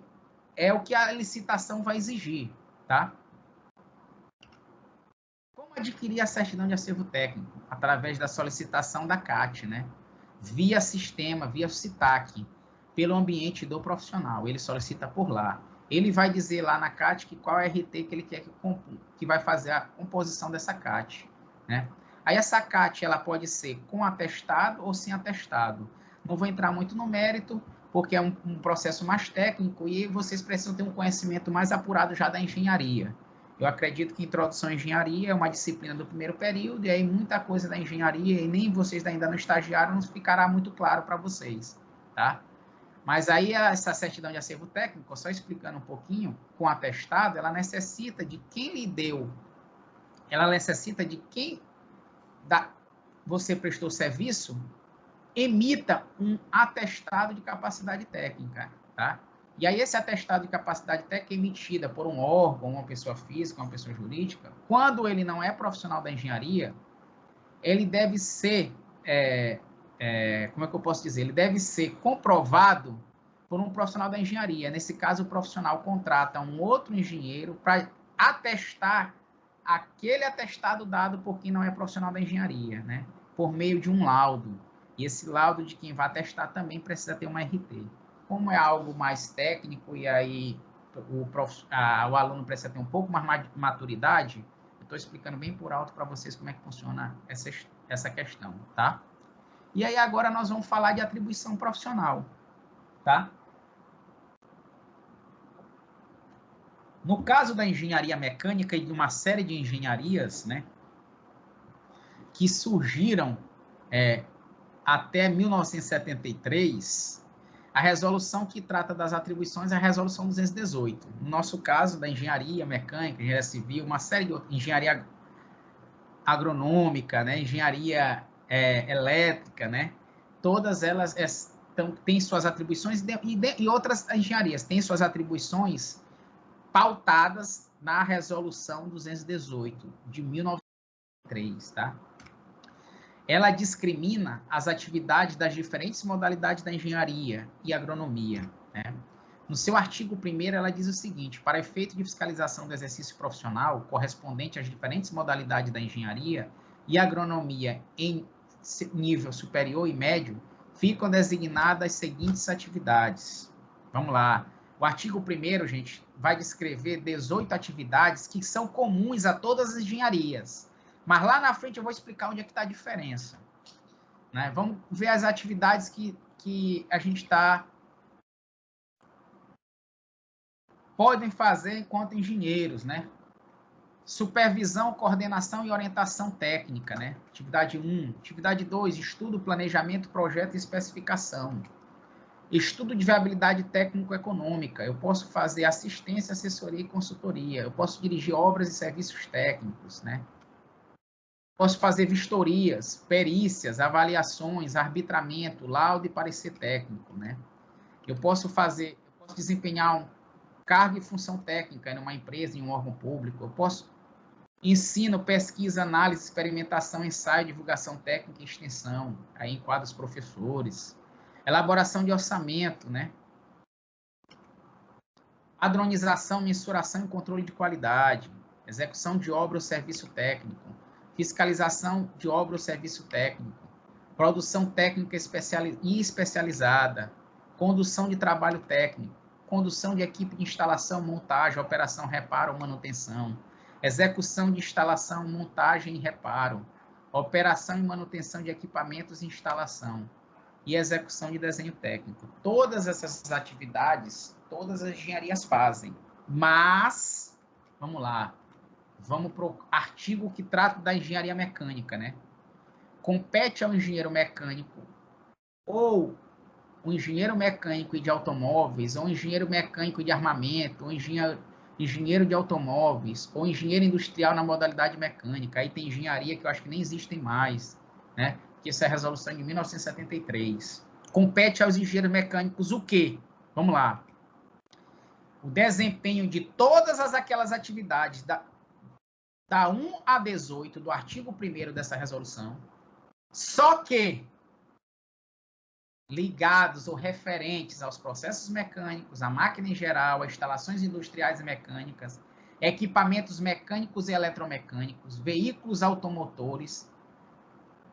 é o que a licitação vai exigir, tá? Como adquirir a certidão de acervo técnico? Através da solicitação da CAT, né? Via sistema, via CITAC, pelo ambiente do profissional. Ele solicita por lá. Ele vai dizer lá na CAT que qual é a RT que ele quer que vai fazer a composição dessa CAT, né? Aí essa CAT, ela pode ser com atestado ou sem atestado. Não vou entrar muito no mérito, porque é um processo mais técnico e vocês precisam ter um conhecimento mais apurado já da engenharia. Eu acredito que introdução à engenharia é uma disciplina do primeiro período, e aí muita coisa da engenharia, e nem vocês ainda não estagiaram, não ficará muito claro para vocês, tá? Mas aí essa certidão de acervo técnico, só explicando um pouquinho, com atestado, ela necessita de quem lhe deu, ela necessita de quem você prestou serviço, emita um atestado de capacidade técnica, tá? E aí esse atestado de capacidade técnica é emitida por um órgão, uma pessoa física, uma pessoa jurídica, quando ele não é profissional da engenharia, ele deve ser, como é que eu posso dizer? Ele deve ser comprovado por um profissional da engenharia. Nesse caso, o profissional contrata um outro engenheiro para atestar aquele atestado dado por quem não é profissional da engenharia, né? Por meio de um laudo. E esse laudo de quem vai atestar também precisa ter uma RT. Como é algo mais técnico e aí o aluno precisa ter um pouco mais de maturidade, eu estou explicando bem por alto para vocês como é que funciona essa questão, tá? E aí agora nós vamos falar de atribuição profissional, tá? No caso da engenharia mecânica e de uma série de engenharias, né, que surgiram até 1973, a resolução que trata das atribuições é a resolução 218. No nosso caso, da engenharia mecânica, engenharia civil, uma série de engenharia agronômica, né, engenharia elétrica, né, todas elas têm suas atribuições, e outras engenharias têm suas atribuições pautadas na resolução 218 de 1903, tá? Ela discrimina as atividades das diferentes modalidades da engenharia e agronomia, né? No seu artigo 1º, ela diz o seguinte: para efeito de fiscalização do exercício profissional correspondente às diferentes modalidades da engenharia e agronomia em nível superior e médio, ficam designadas as seguintes atividades. Vamos lá. O artigo 1º, gente, vai descrever 18 atividades que são comuns a todas as engenharias. Mas lá na frente eu vou explicar onde é que está a diferença, né? Vamos ver as atividades que a gente podem fazer enquanto engenheiros, né? Supervisão, coordenação e orientação técnica, né? Atividade 1. Atividade 2, estudo, planejamento, projeto e especificação. Estudo de viabilidade técnico-econômica. Eu posso fazer assistência, assessoria e consultoria. Eu posso dirigir obras e serviços técnicos, né? Posso fazer vistorias, perícias, avaliações, arbitramento, laudo e parecer técnico, né? Eu posso desempenhar um cargo e função técnica em uma empresa, em um órgão público. Eu posso ensino, pesquisa, análise, experimentação, ensaio, divulgação técnica e extensão, aí enquadra os professores. Elaboração de orçamento, né? Padronização, mensuração e controle de qualidade. Execução de obra ou serviço técnico. Fiscalização de obra ou serviço técnico. produção técnica e especializada, condução de trabalho técnico, condução de equipe de instalação, montagem, operação, reparo ou manutenção, execução de instalação, montagem e reparo, operação e manutenção de equipamentos e instalação, e execução de desenho técnico. Todas essas atividades, todas as engenharias fazem, mas, vamos lá, vamos para o artigo que trata da engenharia mecânica, né? Compete ao engenheiro mecânico ou o engenheiro mecânico de automóveis, ou engenheiro mecânico de armamento, ou engenheiro de automóveis, ou engenheiro industrial na modalidade mecânica. Aí tem engenharia que eu acho que nem existem mais, né? Que essa é a resolução de 1973. Compete aos engenheiros mecânicos o quê? Vamos lá. O desempenho de todas aquelas atividades da 1 a 18 do artigo 1º dessa resolução, só que ligados ou referentes aos processos mecânicos, à máquina em geral, a instalações industriais e mecânicas, equipamentos mecânicos e eletromecânicos, veículos automotores,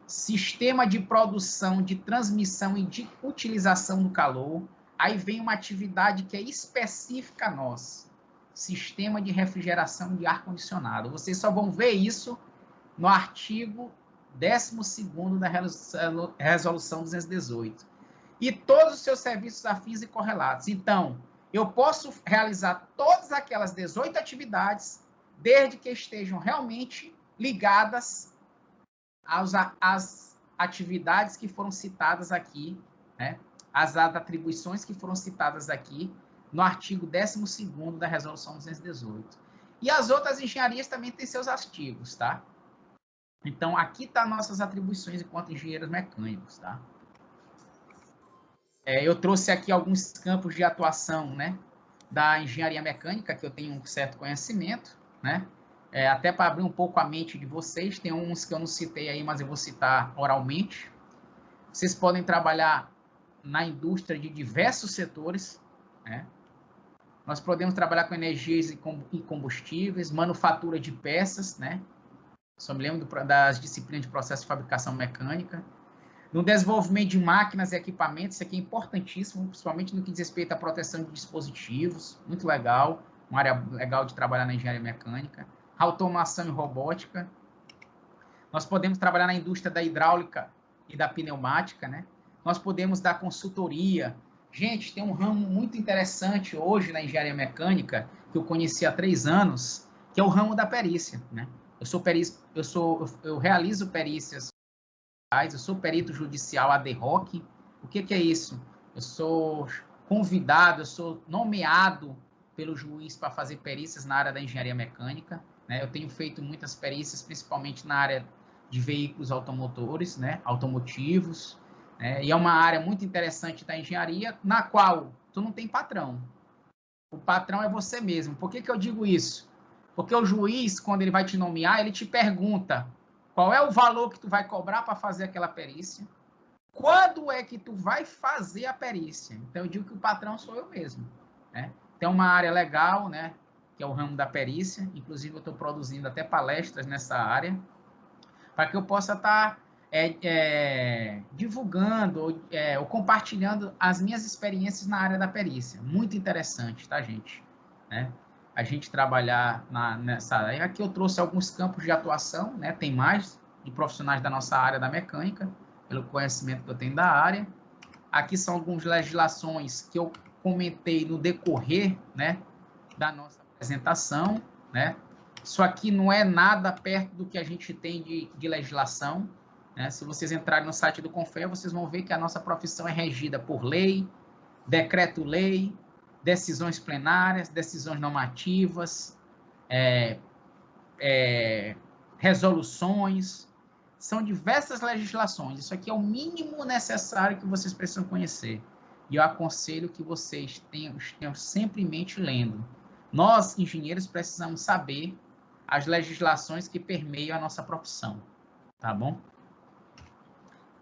sistema de produção, de transmissão e de utilização do calor. Aí vem uma atividade que é específica a nós, sistema de refrigeração de ar-condicionado. Vocês só vão ver isso no artigo 12º da Resolução 218. E todos os seus serviços afins e correlatos. Então, eu posso realizar todas aquelas 18 atividades, desde que estejam realmente ligadas às atividades que foram citadas aqui, né? As atribuições que foram citadas aqui no artigo 12º da Resolução 218. E as outras engenharias também têm seus artigos, tá? Então, aqui estão nossas atribuições enquanto engenheiros mecânicos, tá? Eu trouxe aqui alguns campos de atuação, né, da engenharia mecânica, que eu tenho um certo conhecimento, né? Até para abrir um pouco a mente de vocês, tem uns que eu não citei aí, mas eu vou citar oralmente. Vocês podem trabalhar na indústria de diversos setores, né? Nós podemos trabalhar com energias e combustíveis, manufatura de peças, né? Só me lembro das disciplinas de processo de fabricação mecânica. No desenvolvimento de máquinas e equipamentos, isso aqui é importantíssimo, principalmente no que diz respeito à proteção de dispositivos, muito legal, uma área legal de trabalhar na engenharia mecânica. Automação e robótica. Nós podemos trabalhar na indústria da hidráulica e da pneumática, né? Nós podemos dar consultoria. Gente, tem um ramo muito interessante hoje na engenharia mecânica, que eu conheci há 3 anos, que é o ramo da perícia, né? Eu realizo perícias, eu sou perito judicial ad hoc. O que é isso? Eu sou convidado, eu sou nomeado pelo juiz para fazer perícias na área da engenharia mecânica, né? Eu tenho feito muitas perícias, principalmente na área de veículos automotores, né? Automotivos, e é uma área muito interessante da engenharia, na qual tu não tem patrão. O patrão é você mesmo. Por que eu digo isso? Porque o juiz, quando ele vai te nomear, ele te pergunta qual é o valor que tu vai cobrar para fazer aquela perícia, quando é que tu vai fazer a perícia. Então, eu digo que o patrão sou eu mesmo, né? Tem uma área legal, né, que é o ramo da perícia. Inclusive, eu estou produzindo até palestras nessa área, para que eu possa estar divulgando ou compartilhando as minhas experiências na área da perícia. Muito interessante, tá, gente? Né? A gente trabalhar nessa área. Aqui eu trouxe alguns campos de atuação, né? Tem mais de profissionais da nossa área da mecânica, pelo conhecimento que eu tenho da área. Aqui são algumas legislações que eu comentei no decorrer, né, da nossa apresentação, né? Isso aqui não é nada perto do que a gente tem de legislação, né? Se vocês entrarem no site do Confer, vocês vão ver que a nossa profissão é regida por lei, decreto-lei, decisões plenárias, decisões normativas, resoluções. São diversas legislações. Isso aqui é o mínimo necessário que vocês precisam conhecer. E eu aconselho que vocês tenham sempre em mente lendo. Nós, engenheiros, precisamos saber as legislações que permeiam a nossa profissão. Tá bom?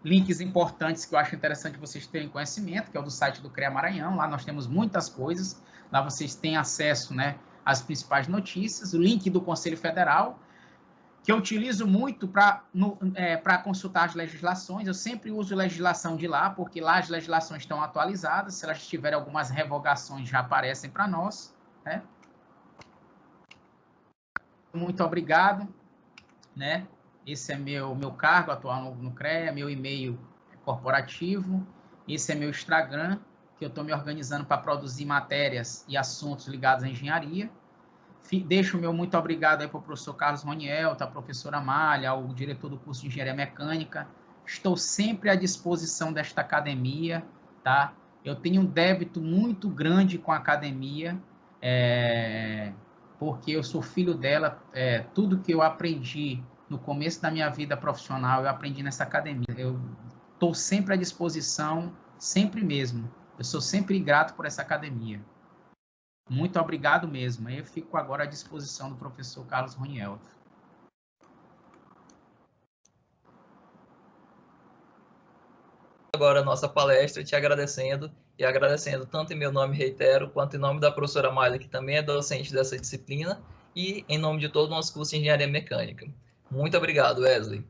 Links importantes que eu acho interessante vocês terem conhecimento, que é o do site do CREA Maranhão. Lá nós temos muitas coisas. Lá vocês têm acesso, né, às principais notícias. O link do Conselho Federal. que eu utilizo muito para consultar as legislações. Eu sempre uso legislação de lá, porque lá as legislações estão atualizadas. Se elas tiverem algumas revogações, já aparecem para nós, né? Muito obrigado, né? Esse é meu cargo atual no CREA, meu e-mail corporativo. Esse é meu Instagram, que eu estou me organizando para produzir matérias e assuntos ligados à engenharia. Deixo o meu muito obrigado aí para o professor Carlos Roniel, a professora Amália, ao diretor do curso de Engenharia Mecânica. Estou sempre à disposição desta academia, tá? Eu tenho um débito muito grande com a academia, porque eu sou filho dela. Tudo que eu aprendi no começo da minha vida profissional, eu aprendi nessa academia. Eu estou sempre à disposição, sempre mesmo. Eu sou sempre grato por essa academia. Muito obrigado mesmo. Eu fico agora à disposição do professor Carlos Roniel. Agora a nossa palestra, te agradecendo, e agradecendo tanto em meu nome, reitero, quanto em nome da professora Amália, que também é docente dessa disciplina, e em nome de todo o nosso curso de Engenharia Mecânica. Muito obrigado, Wesley.